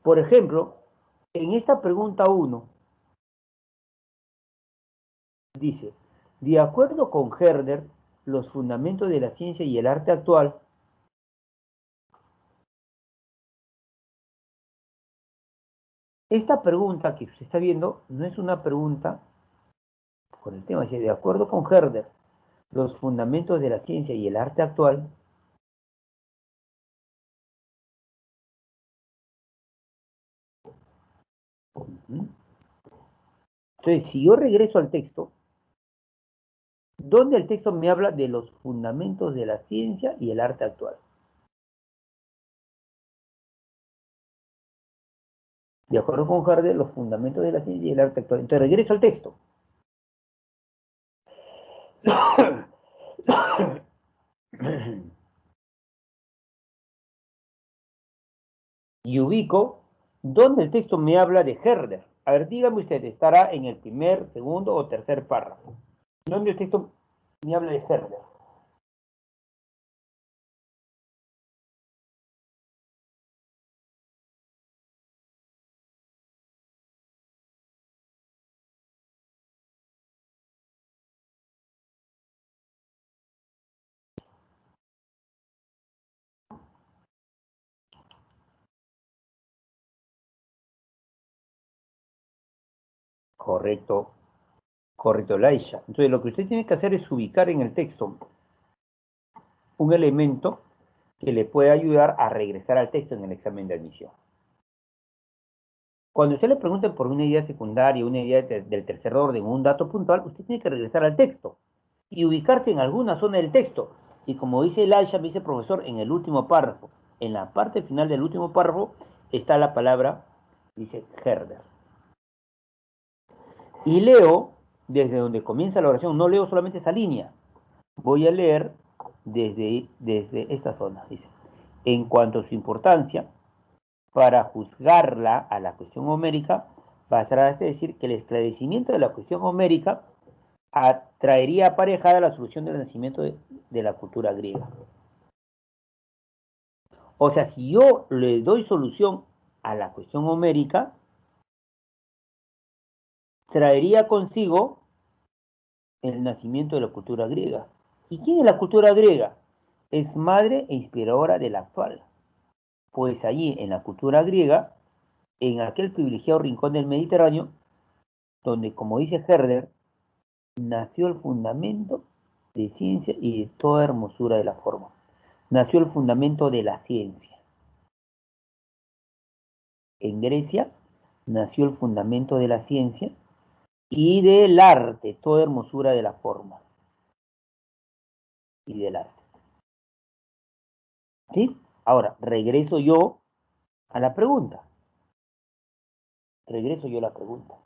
Por ejemplo, en esta pregunta 1 dice, de acuerdo con Herder, los fundamentos de la ciencia y el arte actual. Esta pregunta que usted está viendo no es una pregunta por el tema, dice, de acuerdo con Herder, los fundamentos de la ciencia y el arte actual. Entonces, si yo regreso al texto, ¿dónde el texto me habla de los fundamentos de la ciencia y el arte actual? De acuerdo con Herder, los fundamentos de la ciencia y el arte actual. Entonces, regreso al texto. Y ubico dónde el texto me habla de Herder. A ver, dígame usted, estará en el primer, segundo o tercer párrafo. ¿Dónde el texto me habla de Herder? Correcto, correcto, Laisha. Entonces, lo que usted tiene que hacer es ubicar en el texto un elemento que le puede ayudar a regresar al texto en el examen de admisión. Cuando usted le pregunte por una idea secundaria, una idea del tercer orden, un dato puntual, usted tiene que regresar al texto y ubicarse en alguna zona del texto. Y como dice Laisha, me dice profesor, en el último párrafo, en la parte final del último párrafo, está la palabra, dice Herder. Y leo desde donde comienza la oración, no leo solamente esa línea, voy a leer desde esta zona. Dice, en cuanto a su importancia, para juzgarla a la cuestión homérica, bastará decir que el esclarecimiento de la cuestión homérica traería aparejada la solución del nacimiento de la cultura griega. O sea, si yo le doy solución a la cuestión homérica, traería consigo el nacimiento de la cultura griega. ¿Y quién es la cultura griega? Es madre e inspiradora de la actual. Pues allí, en la cultura griega, en aquel privilegiado rincón del Mediterráneo, donde, como dice Herder, nació el fundamento de ciencia y de toda hermosura de la forma. Nació el fundamento de la ciencia. En Grecia nació el fundamento de la ciencia y del arte, toda hermosura de la forma y del arte. ¿Sí? Ahora, regreso yo a la pregunta. Regreso yo a la pregunta.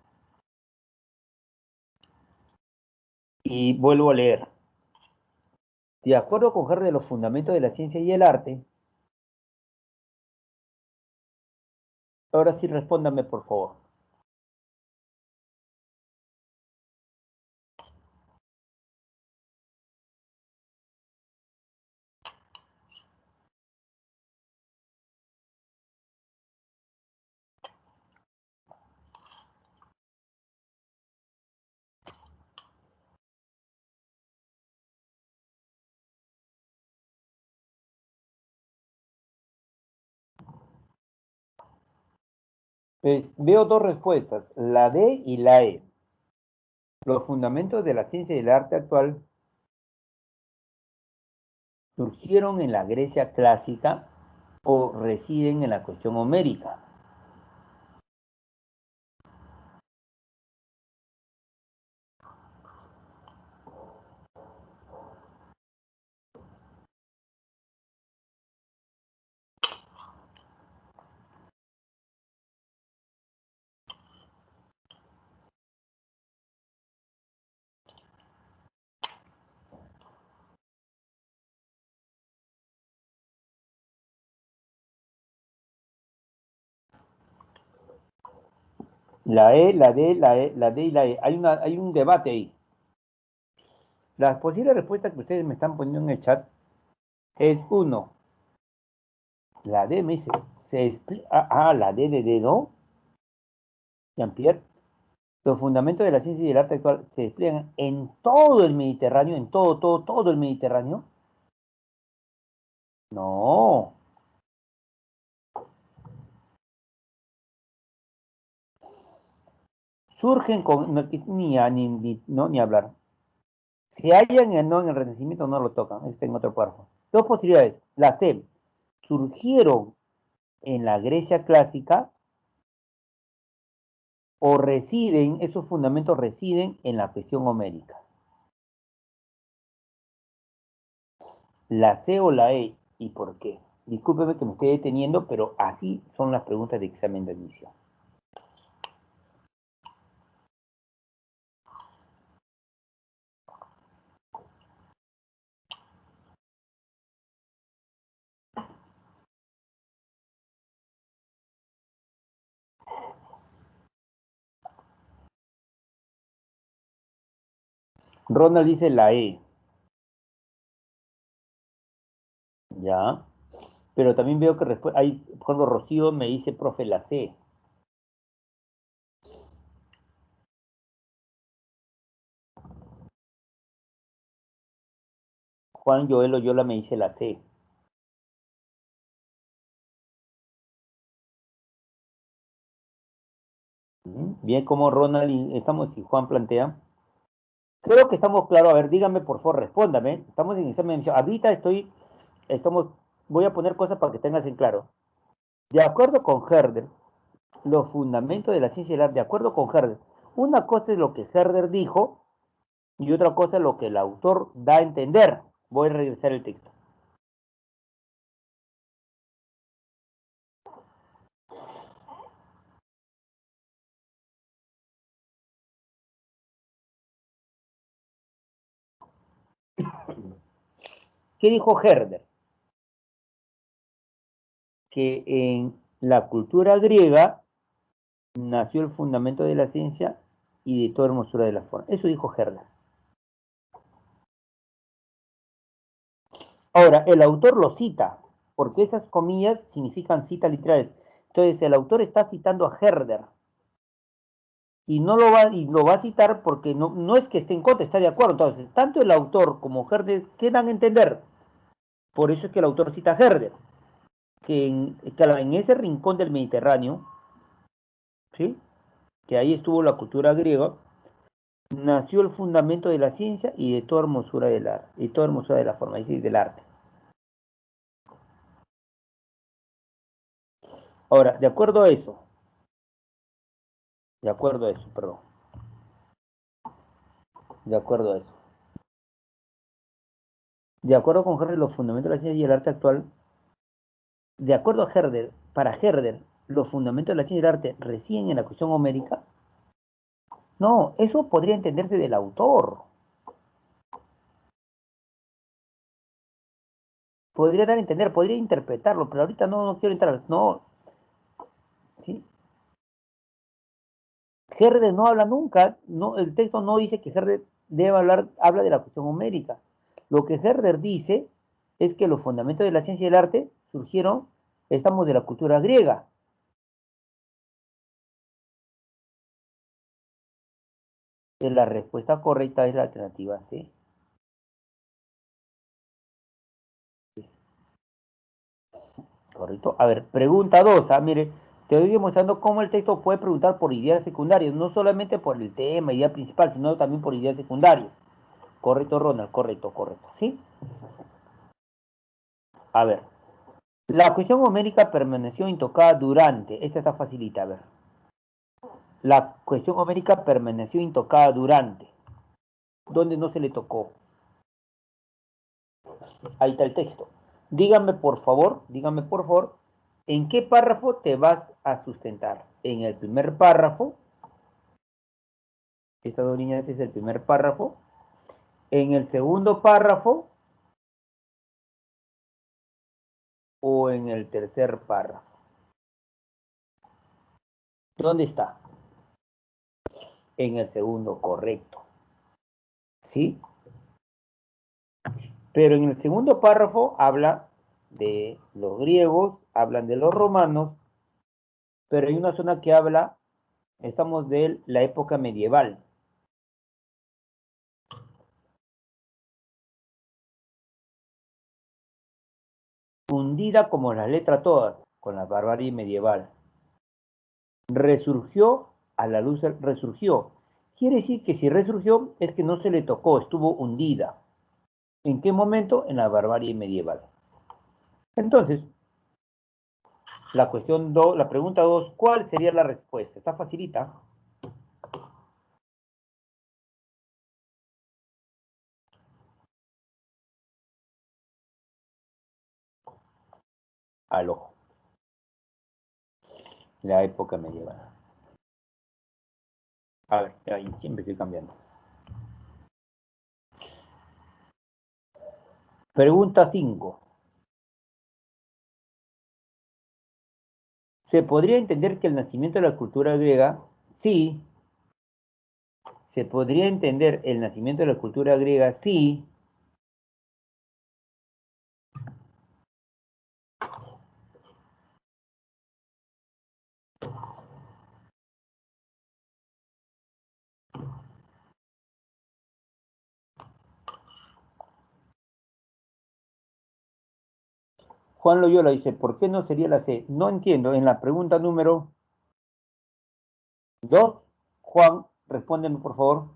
Y vuelvo a leer. De acuerdo con Herder de los fundamentos de la ciencia y el arte, ahora sí respóndame por favor. Pues, veo dos respuestas, la D y la E. Los fundamentos de la ciencia y el arte actual surgieron en la Grecia clásica o residen en la cuestión homérica. La E, la D, la E, la D y la E. Hay un debate ahí. Las posibles respuestas que ustedes me están poniendo en el chat es uno, la D me dice, la D de dedo, Jean-Pierre. Los fundamentos de la ciencia y del arte actual se despliegan en todo el Mediterráneo, en todo el Mediterráneo. No. Surgen con, no, ni hablar. Si hallan no en el Renacimiento, no lo tocan. Está en otro párrafo. Dos posibilidades. La C. Surgieron en la Grecia clásica o residen, esos fundamentos residen en la cuestión homérica. La C o la E. ¿Y por qué? Discúlpeme que me esté deteniendo, pero así son las preguntas de examen de admisión. Ronald dice la E. Ya. Pero también veo que hay, por ejemplo, Rocío me dice, profe, la C. Juan Joel Oyola me dice la C. Bien, como Ronald estamos y Juan plantea. Creo que estamos claros. A ver, dígame, por favor, respóndame. Estamos en examen de admisión. Ahorita estamos, voy a poner cosas para que tengas en claro. De acuerdo con Herder, los fundamentos de la ciencia del arte, de acuerdo con Herder, una cosa es lo que Herder dijo y otra cosa es lo que el autor da a entender. Voy a regresar el texto. ¿Qué dijo Herder? Que en la cultura griega nació el fundamento de la ciencia y de toda hermosura de la forma. Eso dijo Herder. Ahora, el autor lo cita, porque esas comillas significan citas literales. Entonces, el autor está citando a Herder y lo va a citar porque no es que esté en contra, está de acuerdo. Entonces, tanto el autor como Herder quedan a entender. Por eso es que el autor cita a Herder, que en ese rincón del Mediterráneo, ¿sí? Que ahí estuvo la cultura griega, nació el fundamento de la ciencia y de toda hermosura del arte, y toda hermosura de la forma, y del arte. Ahora, de acuerdo a eso, perdón, de acuerdo a eso. De acuerdo con Herder, los fundamentos de la ciencia y el arte actual, de acuerdo a Herder, para Herder, los fundamentos de la ciencia y el arte residen en la cuestión homérica. No, eso podría entenderse del autor. Podría dar a entender, podría interpretarlo, pero ahorita no quiero entrar. No, ¿sí? Herder no habla nunca, no, el texto no dice que Herder debe habla de la cuestión homérica. Lo que Herder dice es que los fundamentos de la ciencia y el arte surgieron, estamos de la cultura griega. La respuesta correcta es la alternativa C. Correcto. A ver, pregunta 2. Mire, te voy demostrando cómo el texto puede preguntar por ideas secundarias, no solamente por el tema, idea principal, sino también por ideas secundarias. Correcto, Ronald, correcto. ¿Sí? A ver, la cuestión homérica permaneció intocada durante, esta está facilita, a ver. La cuestión homérica permaneció intocada durante, ¿dónde no se le tocó? Ahí está el texto. Dígame por favor, ¿en qué párrafo te vas a sustentar? ¿En el primer párrafo? Esta dos líneas es el primer párrafo. ¿En el segundo párrafo o en el tercer párrafo? ¿Dónde está? en el segundo, correcto. ¿Sí? Pero en el segundo párrafo habla de los griegos, hablan de los romanos, pero hay una zona que habla, estamos de la época medieval. Hundida como las letras todas, con la barbarie medieval. Resurgió a la luz, resurgió. Quiere decir que si resurgió es que no se le tocó, estuvo hundida. ¿En qué momento? En la barbarie medieval. Entonces, la pregunta 2, ¿cuál sería la respuesta? Está facilita. Al ojo. La época medieval. A ver, ahí siempre estoy cambiando. Pregunta 5. ¿Se podría entender que el nacimiento de la cultura griega, sí? ¿Se podría entender el nacimiento de la cultura griega, sí? Juan Loyola dice, ¿por qué no sería la C? No entiendo. En la pregunta número 2, Juan, respóndeme por favor.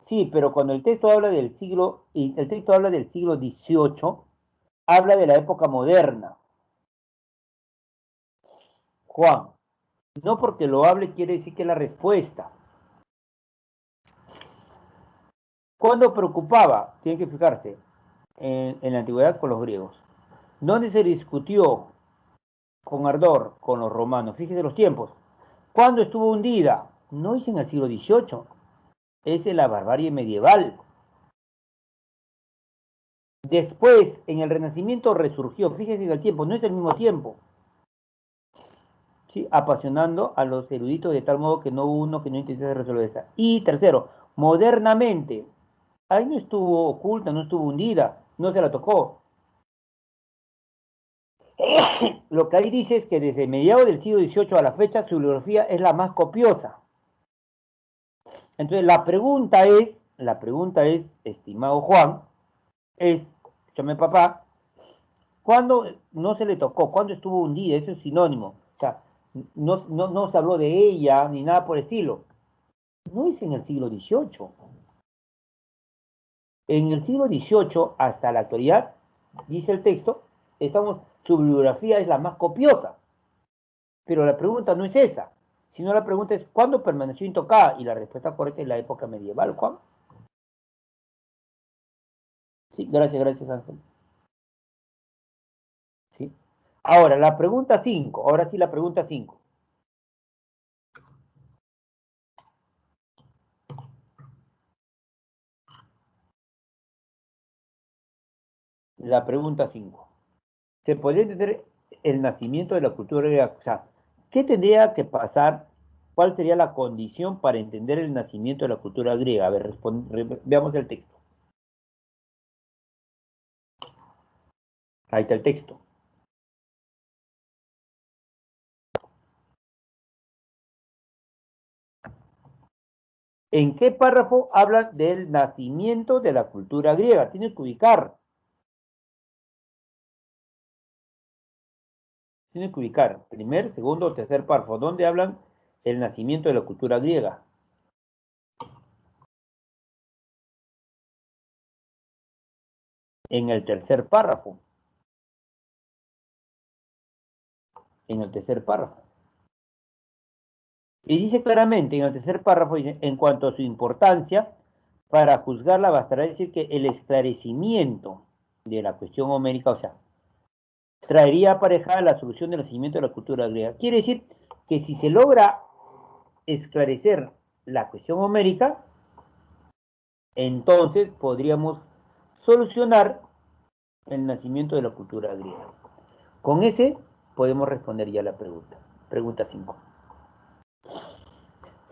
Sí, pero cuando el texto habla del siglo, y el texto habla del siglo XVIII, habla de la época moderna. Juan, no porque lo hable quiere decir que es la respuesta. ¿Cuándo preocupaba? Tienen que fijarse, en la antigüedad con los griegos. ¿Dónde se discutió con ardor con los romanos? Fíjese los tiempos. ¿Cuándo estuvo hundida? No es en el siglo XVIII, es en la barbarie medieval. Después, en el Renacimiento resurgió, fíjese en el tiempo, no es el mismo tiempo, ¿sí? Apasionando a los eruditos de tal modo que no hubo uno que no intentase resolver esa. Y tercero, modernamente, ahí no estuvo oculta, no estuvo hundida, no se la tocó. Lo que ahí dice es que desde mediados del siglo XVIII a la fecha su bibliografía es la más copiosa. Entonces la pregunta es, estimado Juan, es, escúchame papá, ¿cuándo no se le tocó? ¿Cuándo estuvo hundida? Eso es sinónimo. O sea, no se habló de ella ni nada por el estilo. No es en el siglo XVIII. En el siglo XVIII hasta la actualidad, dice el texto, su bibliografía es la más copiosa. Pero la pregunta no es esa, sino la pregunta es ¿cuándo permaneció intocada? Y la respuesta correcta es la época medieval, Juan. Sí, gracias, Ángel. Sí. Ahora, la pregunta 5. Ahora sí, la pregunta 5. La pregunta 5. ¿Se podría entender el nacimiento de la cultura griega? O sea, ¿qué tendría que pasar? ¿Cuál sería la condición para entender el nacimiento de la cultura griega? A ver, veamos el texto. Ahí está el texto. ¿En qué párrafo habla del nacimiento de la cultura griega? Tienes que ubicar. Tienes que ubicar primer, segundo o tercer párrafo, donde hablan el nacimiento de la cultura griega. En el tercer párrafo. En el tercer párrafo. Y dice claramente en el tercer párrafo, en cuanto a su importancia, para juzgarla bastará decir que el esclarecimiento de la cuestión homérica, o sea, traería aparejada la solución del nacimiento de la cultura griega. Quiere decir que si se logra esclarecer la cuestión homérica, entonces podríamos solucionar el nacimiento de la cultura griega. Con ese podemos responder ya la pregunta. Pregunta 5.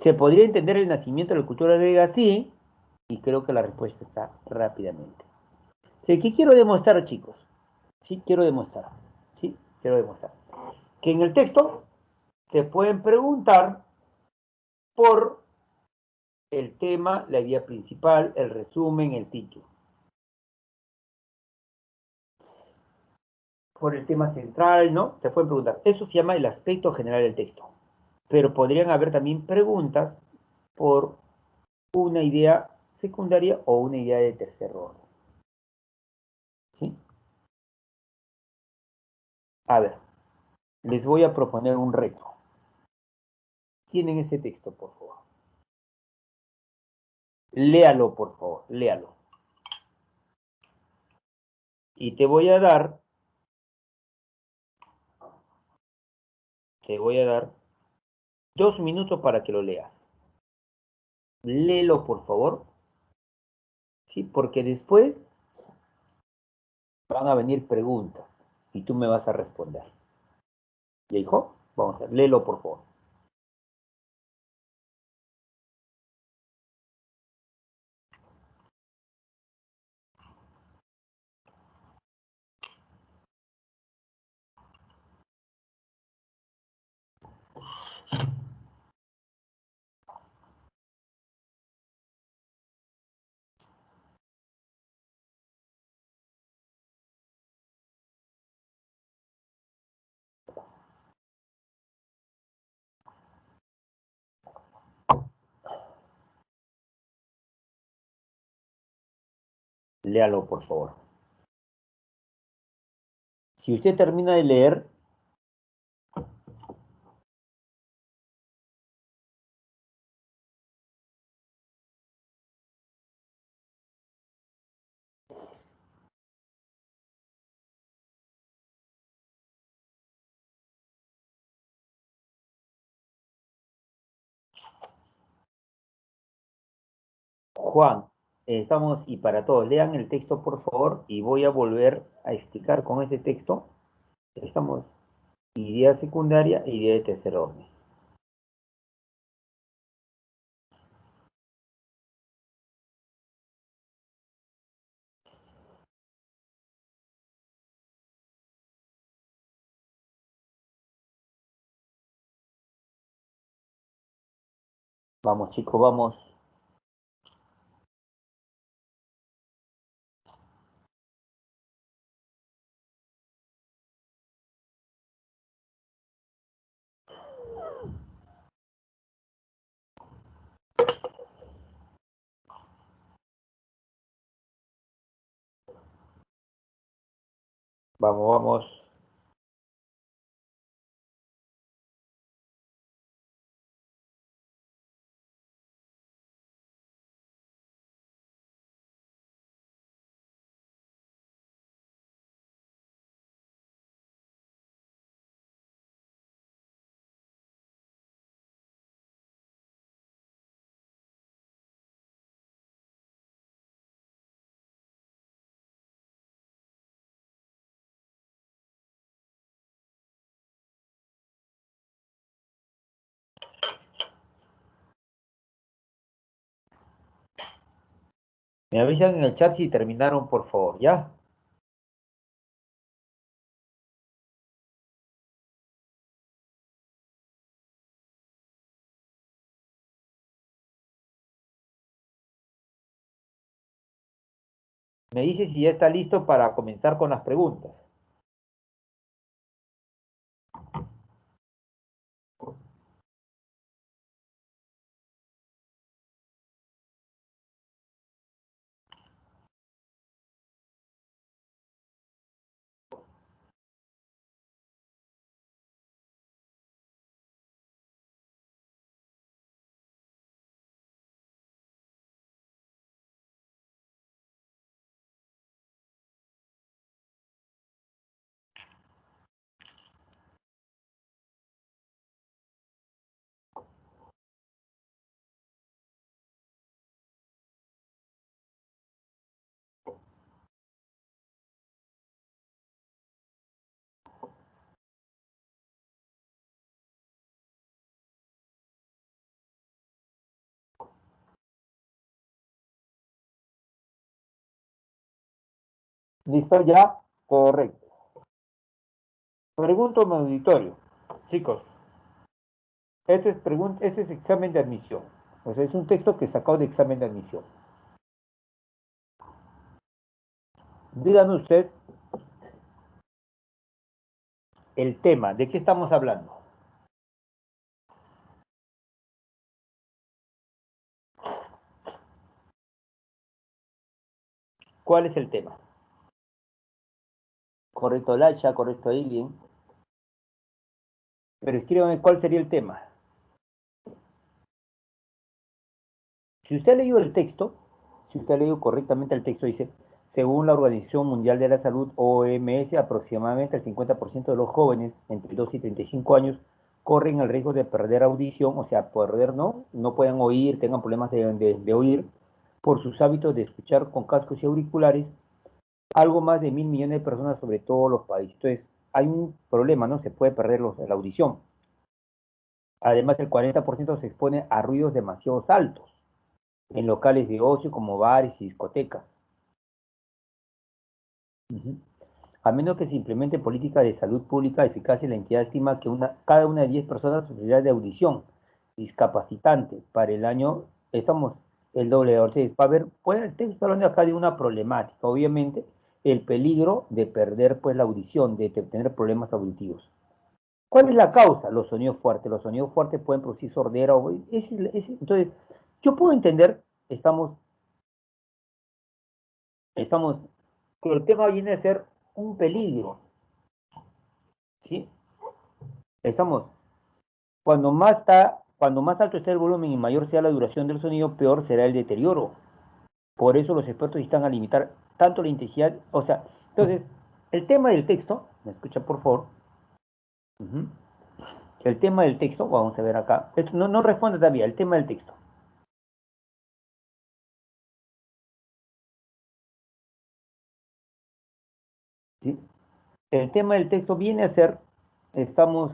¿Se podría entender el nacimiento de la cultura griega? Sí, y creo que la respuesta está rápidamente. Sí, ¿qué quiero demostrar, chicos? Sí, quiero demostrar. Sí, quiero demostrar. Que en el texto se pueden preguntar por el tema, la idea principal, el resumen, el título. Por el tema central, ¿no? Se pueden preguntar. Eso se llama el aspecto general del texto. Pero podrían haber también preguntas por una idea secundaria o una idea de tercer orden. ¿Sí? A ver, les voy a proponer un reto. Tienen ese texto, por favor. Léalo, por favor, léalo. Y te voy a dar 2 minutos para que lo leas. Léelo, por favor. Sí, porque después van a venir preguntas y tú me vas a responder. ¿Ya, hijo? Vamos a ver, léelo, por favor. Léalo, por favor. Si usted termina de leer, Juan, estamos, y para todos, lean el texto, por favor, y voy a volver a explicar con ese texto. Estamos, idea secundaria e idea de tercer orden. Vamos, chicos, vamos. Vamos, vamos. Me avisan en el chat si terminaron, por favor, ¿ya? Me dice si ya está listo para comenzar con las preguntas. ¿Listo ya? Correcto. Pregunto a mi auditorio. Chicos, este es examen de admisión. O sea, es un texto que sacado de examen de admisión. Dígame usted el tema. ¿De qué estamos hablando? ¿Cuál es el tema? Correcto, Lacha, correcto, Alien. Pero escríbame cuál sería el tema. Si usted ha leído el texto, si usted ha leído correctamente el texto, dice, según la Organización Mundial de la Salud, OMS, aproximadamente el 50% de los jóvenes entre 2 y 35 años corren el riesgo de perder audición, o sea, perder, ¿no? No puedan oír, tengan problemas de oír, por sus hábitos de escuchar con cascos y auriculares, algo más de 1.000 millones de personas sobre todos los países. Entonces, hay un problema, ¿no? Se puede perder la audición. Además, el 40% se expone a ruidos demasiado altos en locales de ocio como bares y discotecas. Ujú. A menos que se implemente política de salud pública eficaz, la entidad estima que cada una de 10 personas sufrirá de audición discapacitante. Para el año, estamos el doble de ahorita. Va a haber, pues, estoy hablando acá de una problemática, obviamente, el peligro de perder pues la audición, de tener problemas auditivos. ¿Cuál es la causa? Los sonidos fuertes. Los sonidos fuertes pueden producir sordera. Entonces, yo puedo entender, estamos, que el tema viene a ser un peligro, ¿sí? Estamos, cuando más alto esté el volumen y mayor sea la duración del sonido, peor será el deterioro. Por eso los expertos están a limitar tanto la intensidad, o sea, entonces, el tema del texto, ¿me escucha por favor? Ujú. El tema del texto, vamos a ver acá, esto no responde todavía, el tema del texto, ¿sí? El tema del texto viene a ser, estamos,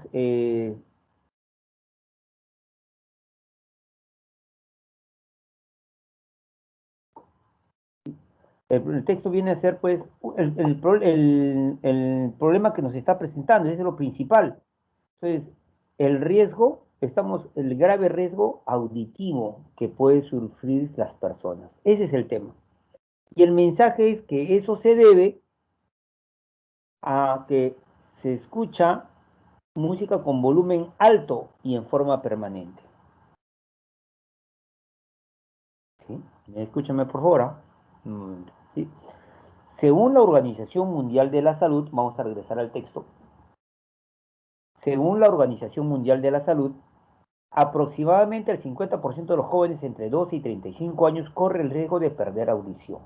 el texto viene a ser, pues, el problema que nos está presentando, ese es lo principal. Entonces, el grave riesgo auditivo que pueden sufrir las personas. Ese es el tema. Y el mensaje es que eso se debe a que se escucha música con volumen alto y en forma permanente. ¿Sí? Escúchame por favor. ¿Sí? Según la Organización Mundial de la Salud, vamos a regresar al texto. Según la Organización Mundial de la Salud, aproximadamente el 50% de los jóvenes entre 12 y 35 años corre el riesgo de perder audición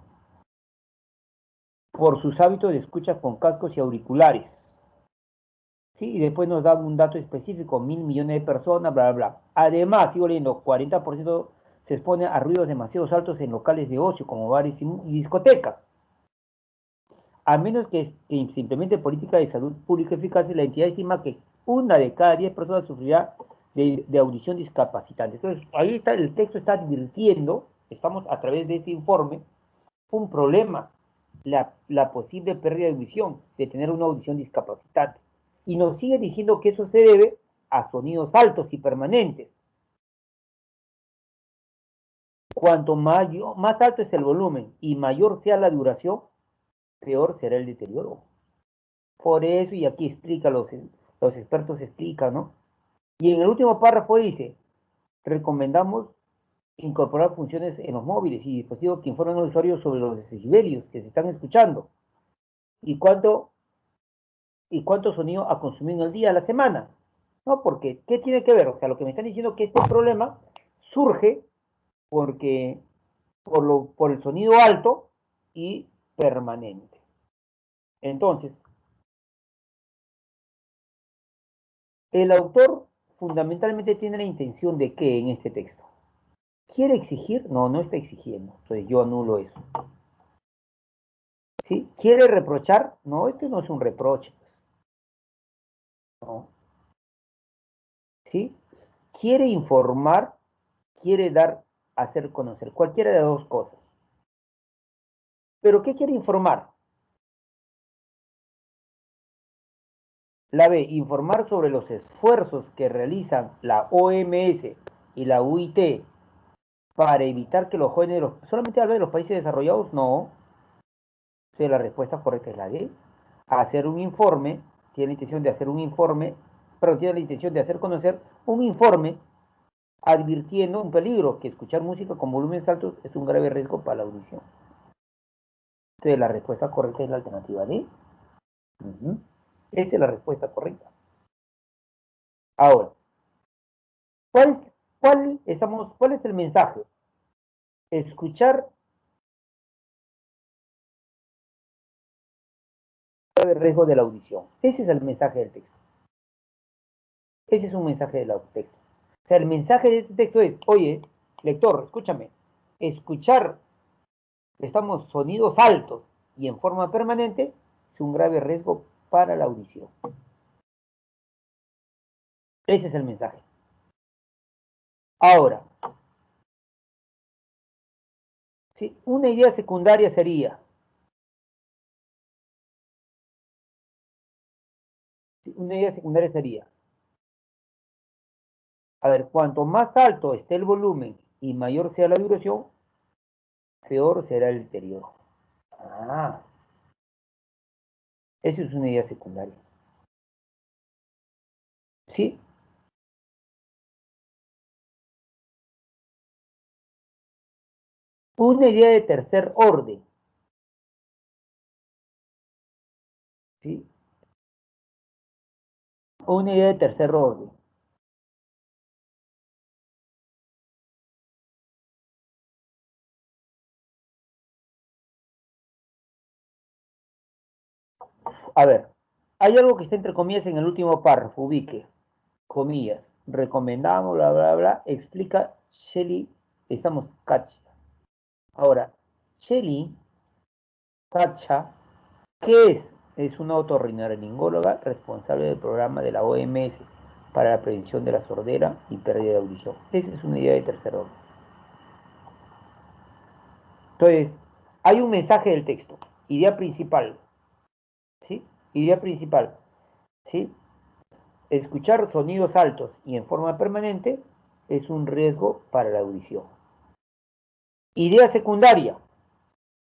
por sus hábitos de escucha con cascos y auriculares. ¿Sí? Y después nos dan un dato específico, 1.000 millones de personas, bla, bla, bla. Además, sigo leyendo, 40% se expone a ruidos demasiado altos en locales de ocio como bares y discotecas. A menos que se implemente política de salud pública eficaz, la entidad estima que una de cada 10 personas sufrirá de audición discapacitante. Entonces, ahí está, el texto está advirtiendo, estamos a través de este informe, un problema, la posible pérdida de audición, de tener una audición discapacitante. Y nos sigue diciendo que eso se debe a sonidos altos y permanentes. Cuanto más alto es el volumen y mayor sea la duración, peor será el deterioro. Por eso, y aquí explica, los expertos explican, ¿no? Y en el último párrafo dice, recomendamos incorporar funciones en los móviles y dispositivos que informen al usuario sobre los decibelios que se están escuchando y cuánto sonido ha consumido el día, a la semana. ¿No? Porque, ¿qué tiene que ver? O sea, lo que me están diciendo es que este problema surge porque, por el sonido alto y permanente. Entonces, el autor fundamentalmente tiene la intención de qué en este texto. ¿Quiere exigir? No, no está exigiendo. Entonces yo anulo eso. ¿Sí? ¿Quiere reprochar? No, esto no es un reproche. No. ¿Sí? ¿Quiere informar? ¿Quiere dar, hacer conocer? Cualquiera de las dos cosas. ¿Pero qué quiere informar? La B, informar sobre los esfuerzos que realizan la OMS y la UIT para evitar que los jóvenes, solamente habla de los países desarrollados, no. Entonces la respuesta correcta es la D. Hacer un informe, tiene la intención de hacer un informe, pero tiene la intención de hacer conocer un informe advirtiendo un peligro, que escuchar música con volúmenes altos es un grave riesgo para la audición. Entonces la respuesta correcta es la alternativa D. Esa es la respuesta correcta. Ahora, ¿cuál es el mensaje? Escuchar el riesgo de la audición. Ese es el mensaje del texto. Ese es un mensaje del texto. O sea, el mensaje de este texto es, oye, lector, escúchame, escuchar, estamos sonidos altos y en forma permanente es un grave riesgo para la audición. Ese es el mensaje. Ahora, ¿sí? Una idea secundaria sería, ¿sí? Una idea secundaria sería, a ver, cuanto más alto esté el volumen y mayor sea la duración, peor será el deterioro. Ah, eso es una idea secundaria. ¿Sí? Una idea de tercer orden. ¿Sí? Una idea de tercer orden. A ver, hay algo que está entre comillas en el último párrafo, ubique, comillas, recomendamos, bla, bla, bla, explica Shelly, estamos cacha. Ahora, Shelly, cacha, ¿qué es? Es una otorrinolaringóloga responsable del programa de la OMS para la prevención de la sordera y pérdida de audición. Esa es una idea de tercer orden. Entonces, hay un mensaje del texto, idea principal, ¿sí? Idea principal, ¿sí? Escuchar sonidos altos y en forma permanente es un riesgo para la audición. Idea secundaria.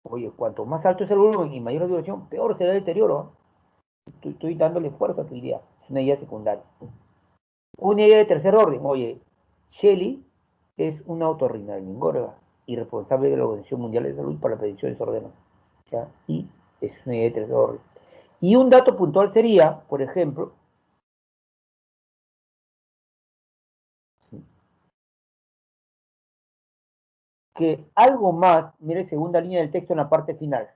Oye, cuanto más alto es el volumen y mayor la duración, peor será el deterioro. Estoy dándole fuerza a tu idea. Es una idea secundaria. Una idea de tercer orden. Oye, Shelley es una otorrinolaringóloga y responsable de la Organización Mundial de Salud para la prevención de desórdenes. ¿Ya? Y es una idea de tercer orden. Y un dato puntual sería, por ejemplo, que algo más, mire, segunda línea del texto en la parte final,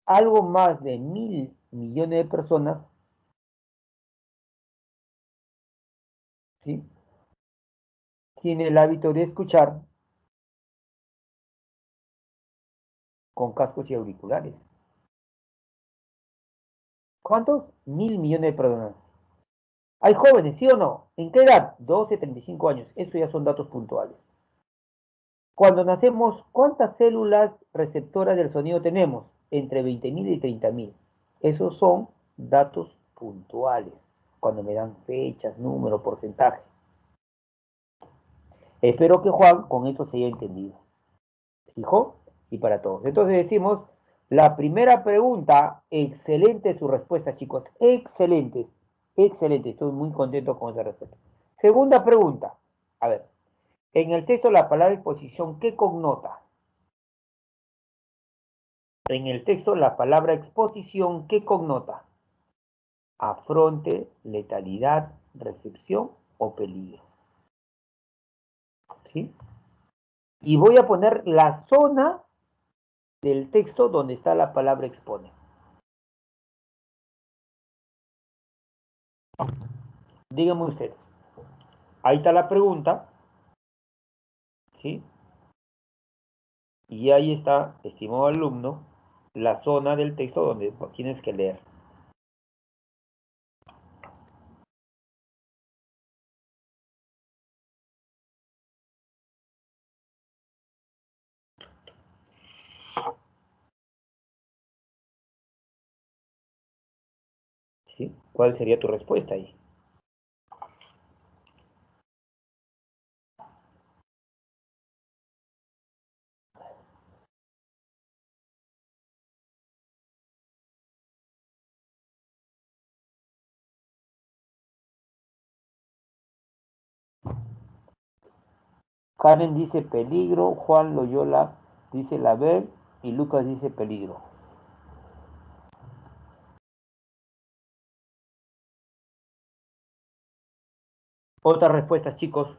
algo más de 1.000 millones de personas, ¿sí? Tiene el hábito de escuchar con cascos y auriculares. ¿Cuántos? 1.000 millones de personas. ¿Hay jóvenes, sí o no? ¿En qué edad? 12, 35 años. Eso ya son datos puntuales. Cuando nacemos, ¿cuántas células receptoras del sonido tenemos? Entre 20.000 y 30.000. Esos son datos puntuales. Cuando me dan fechas, número, porcentaje. Espero que Juan con esto se haya entendido. ¿Fijo? Y para todos. Entonces decimos, la primera pregunta, excelente su respuesta, chicos. Excelente. Excelente. Estoy muy contento con esa respuesta. Segunda pregunta. A ver, en el texto la palabra exposición, ¿qué connota? En el texto la palabra exposición, ¿qué connota? Afronte, letalidad, recepción o peligro. ¿Sí? Y voy a poner la zona del texto donde está la palabra expone. Díganme ustedes. Ahí está la pregunta, ¿sí? Y ahí está, estimado alumno, la zona del texto donde tienes que leer. ¿Sí? ¿Cuál sería tu respuesta ahí? Karen dice peligro, Juan Loyola dice la ver y Lucas dice peligro. Otras respuestas, chicos.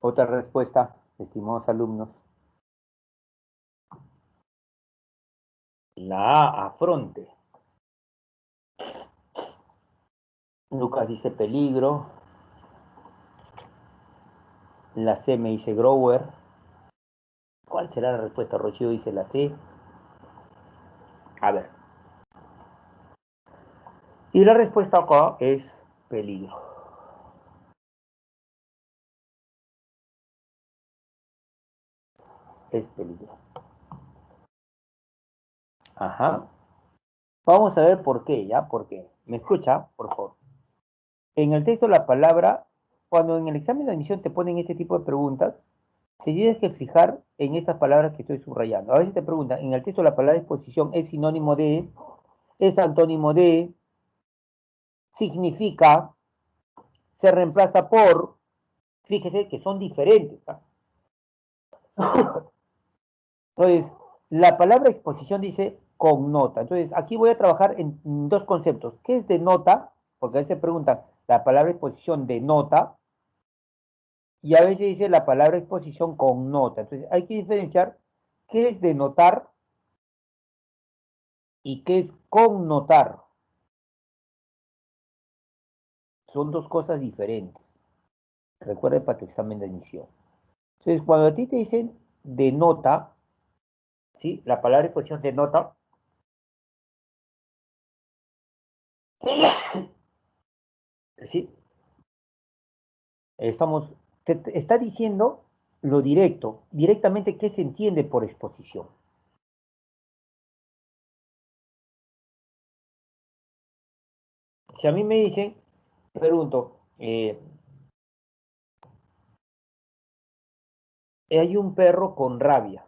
Otra respuesta, estimados alumnos. La A, afronte. Lucas dice peligro. La C me dice grower. ¿Cuál será la respuesta? Rocío dice la C. A ver. Y la respuesta acá es peligro. Es peligro. Ajá. Vamos a ver por qué, ¿ya? ¿Por qué? ¿Me escucha? Por favor. En el texto la palabra, cuando en el examen de admisión te ponen este tipo de preguntas, te tienes que fijar en estas palabras que estoy subrayando. A veces te preguntan, en el texto la palabra exposición es sinónimo de, es antónimo de, significa, se reemplaza por, fíjese que son diferentes. Entonces, la palabra exposición dice connota. Entonces, aquí voy a trabajar en dos conceptos. ¿Qué es denota? Porque a veces preguntan, la palabra exposición denota, y a veces dice la palabra exposición connota. Entonces, hay que diferenciar qué es denotar y qué es connotar. Son dos cosas diferentes. Recuerda para tu examen de admisión. Entonces, cuando a ti te dicen denota, ¿sí? La palabra exposición denota, ¿sí? Estamos, te está diciendo lo directo, directamente qué se entiende por exposición. Si a mí me dicen, pregunto, hay un perro con rabia.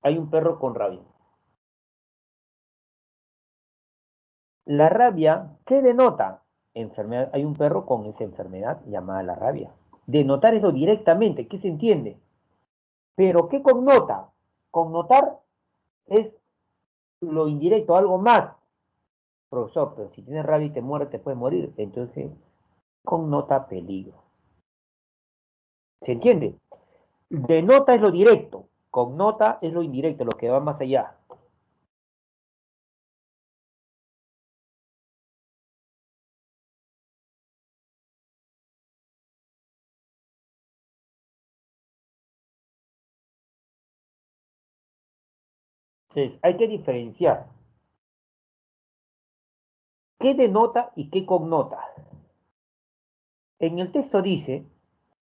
Hay un perro con rabia. La rabia, ¿qué denota? Enfermedad. Hay un perro con esa enfermedad llamada la rabia. Denotar es lo directamente, ¿qué se entiende? Pero ¿qué connota? Connotar es lo indirecto, algo más. Profesor, pero si tienes rabia y te mueres, te puedes morir. Entonces, connota peligro. ¿Se entiende? Denota es lo directo, connota es lo indirecto, lo que va más allá. Entonces, hay que diferenciar qué denota y qué connota. En el texto dice,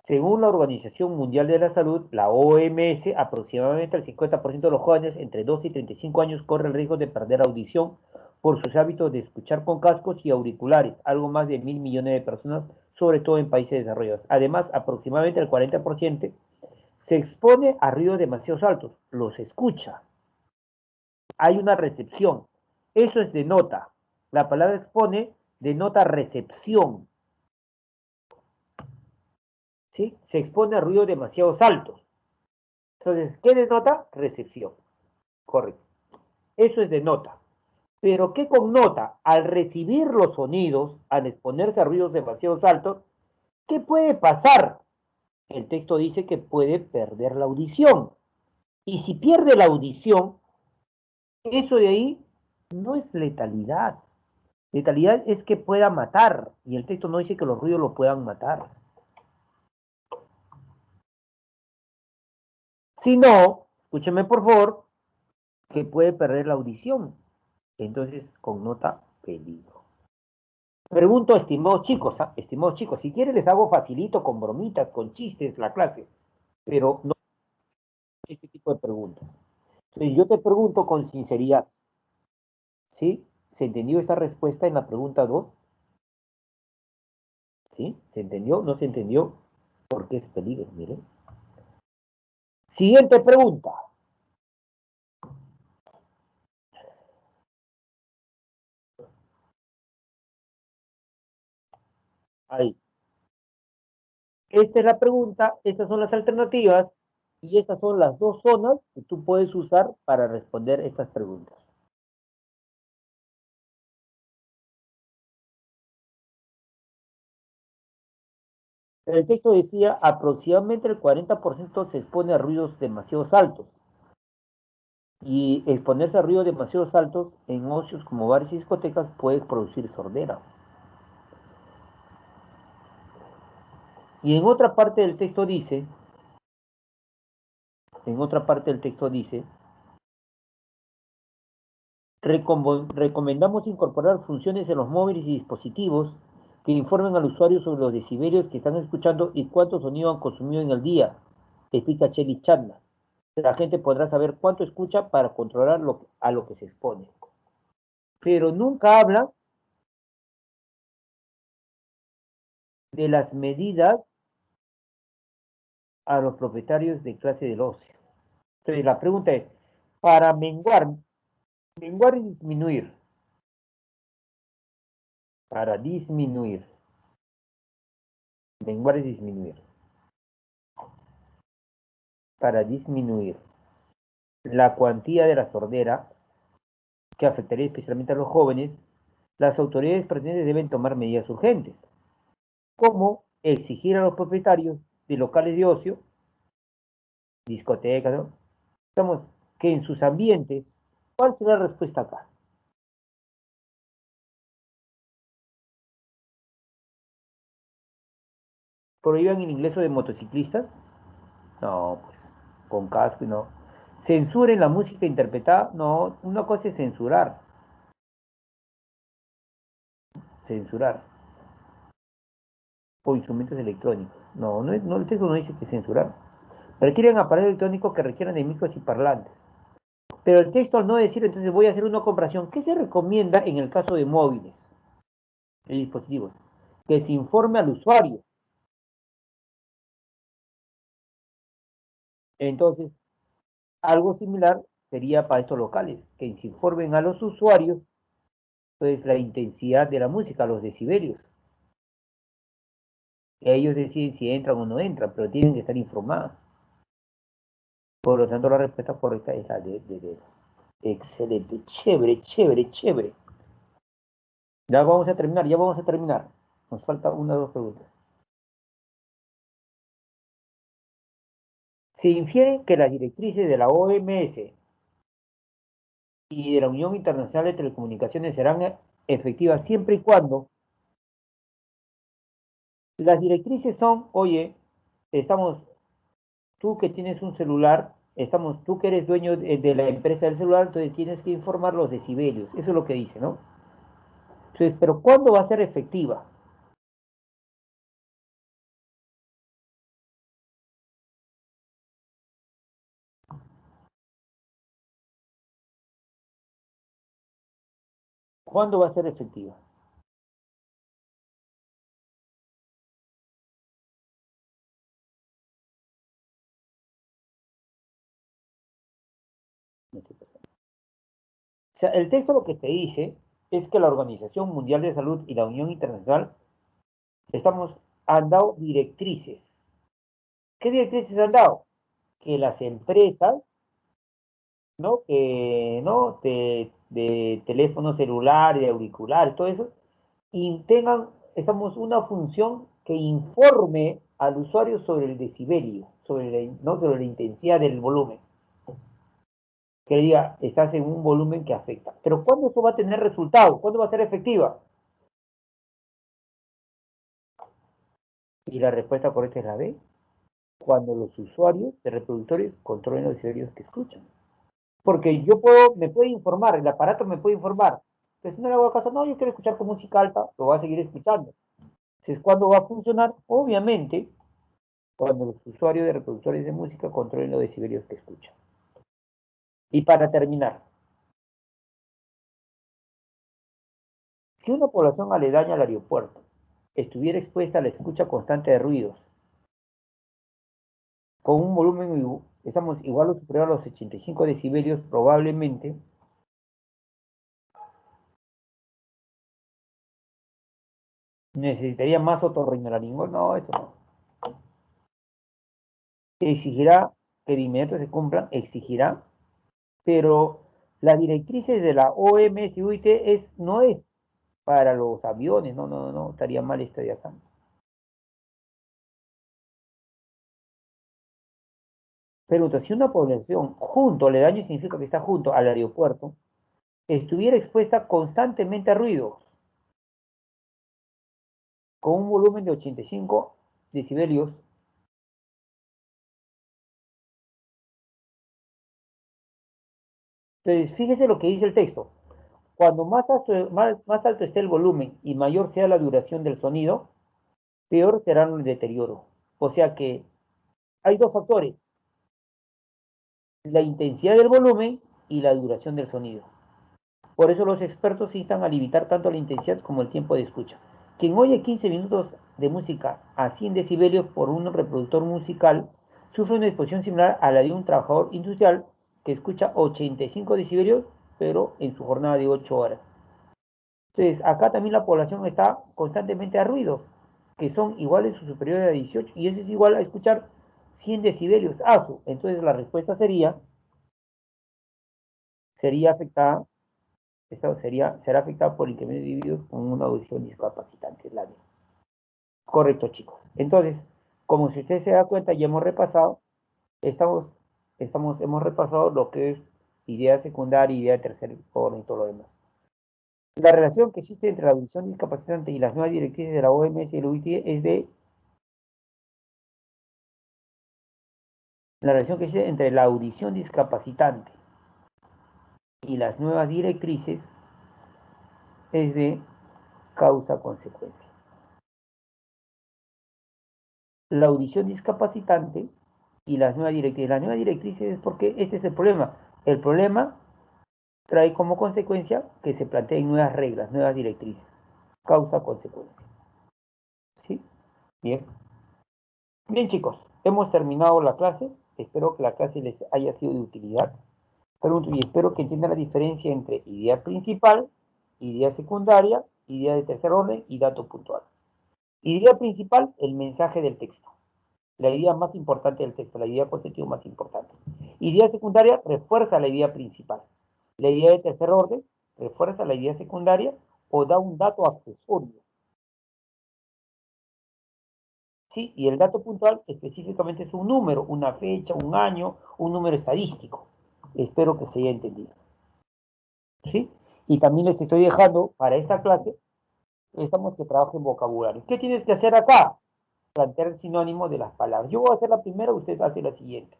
según la Organización Mundial de la Salud, la OMS, aproximadamente el 50% de los jóvenes entre 12 y 35 años corre el riesgo de perder audición por sus hábitos de escuchar con cascos y auriculares, algo más de 1.000 millones de personas, sobre todo en países desarrollados. Además, aproximadamente el 40% se expone a ruidos demasiado altos, los escucha, hay una recepción. Eso es denota. La palabra expone denota recepción. ¿Sí? Se expone a ruidos demasiado altos. Entonces, ¿qué denota? Recepción. Correcto. Eso es denota. Pero ¿qué connota? Al recibir los sonidos, al exponerse a ruidos demasiado altos, ¿qué puede pasar? el texto dice que puede perder la audición. Y si pierde la audición, eso de ahí no es letalidad. Letalidad es que pueda matar. Y el texto no dice que los ruidos lo puedan matar. Si no, escúcheme por favor, que puede perder la audición. Entonces connota peligro. Pregunto, estimados chicos, si quieren les hago facilito con bromitas, con chistes la clase, pero no este tipo de preguntas. Entonces, yo te pregunto con sinceridad, ¿sí? ¿Se entendió esta respuesta en la pregunta 2? ¿Sí? ¿Se entendió? ¿No se entendió? Porque es peligro, miren. Siguiente pregunta. Ahí. Esta es la pregunta, estas son las alternativas y estas son las dos zonas que tú puedes usar para responder estas preguntas. El texto decía aproximadamente el 40% se expone a ruidos demasiado altos. Y exponerse a ruidos demasiado altos en ocios como bares y discotecas puede producir sordera. Y en otra parte del texto dice, en otra parte del texto dice, recomendamos incorporar funciones en los móviles y dispositivos que informen al usuario sobre los decibelios que están escuchando y cuánto sonido han consumido en el día, explica Chelly Chandler. La gente podrá saber cuánto escucha para controlar a lo que se expone. Pero nunca habla de las medidas a los propietarios de clase del ocio. Entonces la pregunta es, para menguar y disminuir, para disminuir, menguar y disminuir, para disminuir la cuantía de la sordera, que afectaría especialmente a los jóvenes, las autoridades pertinentes deben tomar medidas urgentes, como exigir a los propietarios de locales de ocio, discotecas, ¿no? Estamos, que en sus ambientes, ¿cuál será la respuesta acá? ¿Prohíban el ingreso de motociclistas? No, pues, con casco y no. ¿Censuren la música interpretada? No, una cosa es censurar, censurar, o instrumentos electrónicos. No, no, el texto no dice que censurar. Requieren aparatos electrónicos que requieran de micros y parlantes. Pero el texto al no decir, entonces voy a hacer una comparación. ¿Qué se recomienda en el caso de móviles, de dispositivos? Que se informe al usuario. Entonces, algo similar sería para estos locales, que se informen a los usuarios, pues la intensidad de la música, los decibelios. Ellos deciden si entran o no entran, pero tienen que estar informados. Por lo tanto, la respuesta correcta es la de. Excelente, chévere, chévere, chévere. Ya vamos a terminar, ya vamos a terminar. Nos falta una o dos preguntas. Se infiere que las directrices de la OMS y de la Unión Internacional de Telecomunicaciones serán efectivas siempre y cuando las directrices son, oye, estamos, tú que tienes un celular, estamos, tú que eres dueño de la empresa del celular, entonces tienes que informar los decibelios. Eso es lo que dice, ¿no? Entonces, pero ¿cuándo va a ser efectiva? ¿Cuándo va a ser efectiva? No sé. O sea, el texto lo que te dice es que la Organización Mundial de Salud y la Unión Internacional estamos, han dado directrices. ¿Qué directrices han dado? Que las empresas, ¿no? Que, ¿no? De teléfono celular, de auricular, todo eso, y tengan, estamos, una función que informe al usuario sobre el decibelio, no sobre la intensidad del volumen. Que le diga, estás en un volumen que afecta. Pero ¿cuándo eso va a tener resultado? ¿Cuándo va a ser efectiva? Y la respuesta correcta es la B. Cuando los usuarios de reproductores controlen los decibelios que escuchan. Porque me puede informar, el aparato me puede informar. Pero si no le hago caso, no, yo quiero escuchar con música alta, lo va a seguir escuchando. Entonces, ¿cuándo va a funcionar? Obviamente, cuando los usuarios de reproductores de música controlen los decibelios que escuchan. Y para terminar, si una población aledaña al aeropuerto estuviera expuesta a la escucha constante de ruidos, con un volumen, estamos igual o superior a los 85 decibelios, probablemente necesitaría más otorrinolaringol. No, eso no. Exigirá que de inmediato se cumplan, exigirá, pero las directrices de la OMS y UIT no es para los aviones, no, estaría mal estaría acá. Pregunta, si una población junto al aledaño significa que está junto al aeropuerto, estuviera expuesta constantemente a ruidos, con un volumen de 85 decibelios, entonces fíjese lo que dice el texto. Cuando más alto esté el volumen y mayor sea la duración del sonido, peor será el deterioro. O sea que hay dos factores, la intensidad del volumen y la duración del sonido. Por eso los expertos instan a limitar tanto la intensidad como el tiempo de escucha. Quien oye 15 minutos de música a 100 decibelios por un reproductor musical sufre una exposición similar a la de un trabajador industrial que escucha 85 decibelios, pero en su jornada de 8 horas. Entonces, acá también la población está constantemente a ruido, que son iguales o superiores a 18, y eso es igual a escuchar 100 decibelios. Entonces la respuesta sería afectada, será afectada por el incremento de individuos con una audición discapacitante, la D. Correcto, chicos. Entonces, como si usted se da cuenta, ya hemos repasado, hemos repasado lo que es idea secundaria, idea de tercer orden y todo lo demás. La relación que existe entre la audición discapacitante y las nuevas directrices de la OMS y el UIT es de la relación que existe entre la audición discapacitante y las nuevas directrices es de causa-consecuencia. La audición discapacitante y las nuevas directrices. Las nuevas directrices es porque este es el problema. El problema trae como consecuencia que se planteen nuevas reglas, nuevas directrices. Causa-consecuencia. ¿Sí? Bien. Bien, chicos, hemos terminado la clase. Espero que la clase les haya sido de utilidad. Pregunto y espero que entiendan la diferencia entre idea principal, idea secundaria, idea de tercer orden y dato puntual. Idea principal, el mensaje del texto. La idea más importante del texto, la idea constitutiva más importante. Idea secundaria refuerza la idea principal. La idea de tercer orden refuerza la idea secundaria o da un dato accesorio. ¿Sí? Y el dato puntual específicamente es un número, una fecha, un año, un número estadístico. Espero que se haya entendido. ¿Sí? Y también les estoy dejando para esta clase, estamos que trabajen vocabulario. ¿Qué tienes que hacer acá? Plantear el sinónimo de las palabras. Yo voy a hacer la primera, usted hace la siguiente.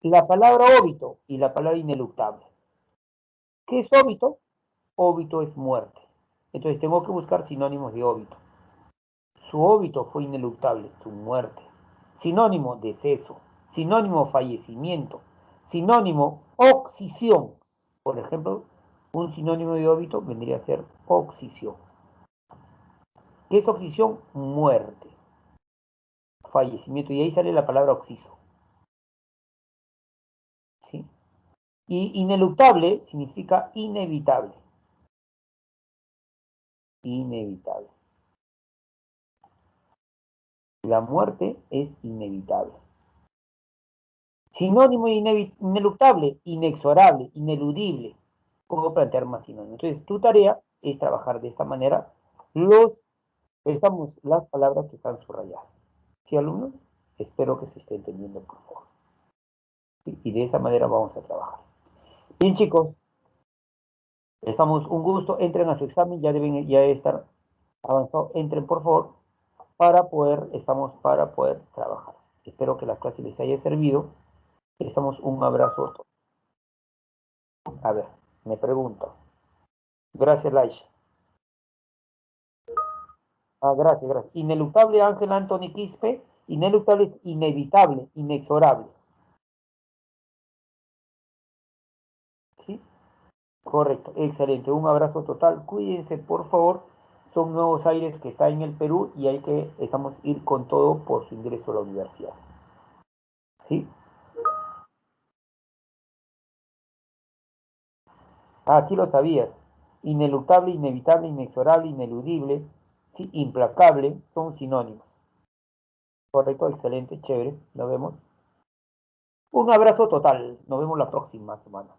La palabra óbito y la palabra ineluctable. ¿Qué es óbito? Óbito es muerte. Entonces tengo que buscar sinónimos de óbito. Su óbito fue ineluctable, su muerte. Sinónimo, deceso. Sinónimo, fallecimiento. Sinónimo, oxisión. Por ejemplo, un sinónimo de óbito vendría a ser oxisión. ¿Qué es oxisión? Muerte. Fallecimiento. Y ahí sale la palabra oxiso. ¿Sí? Y ineluctable significa inevitable. Inevitable. La muerte es inevitable. Sinónimo de ineluctable, inexorable, ineludible. Puedo plantear más sinónimos. Entonces, tu tarea es trabajar de esta manera los Estamos las palabras que están subrayadas. ¿Sí, alumnos? Espero que se esté entendiendo, por favor. ¿Sí? Y de esa manera vamos a trabajar. Bien, chicos, estamos un gusto. Entren a su examen, ya deben ya estar avanzados. Entren, por favor, para poder trabajar. Espero que la clase les haya servido. Estamos un abrazo. A ver, me pregunto. Gracias, Laisha. Ah, gracias, gracias. Ineluctable Ángel Anthony Quispe. Ineluctable es inevitable, inexorable. ¿Sí? Correcto, excelente. Un abrazo total. Cuídense, por favor. Son nuevos aires que está en el Perú y estamos ir con todo por su ingreso a la universidad. ¿Sí? Ah, sí lo sabías. Ineluctable, inevitable, inexorable, ineludible, sí, implacable, son sinónimos. Correcto, excelente, chévere. Nos vemos. Un abrazo total. Nos vemos la próxima semana.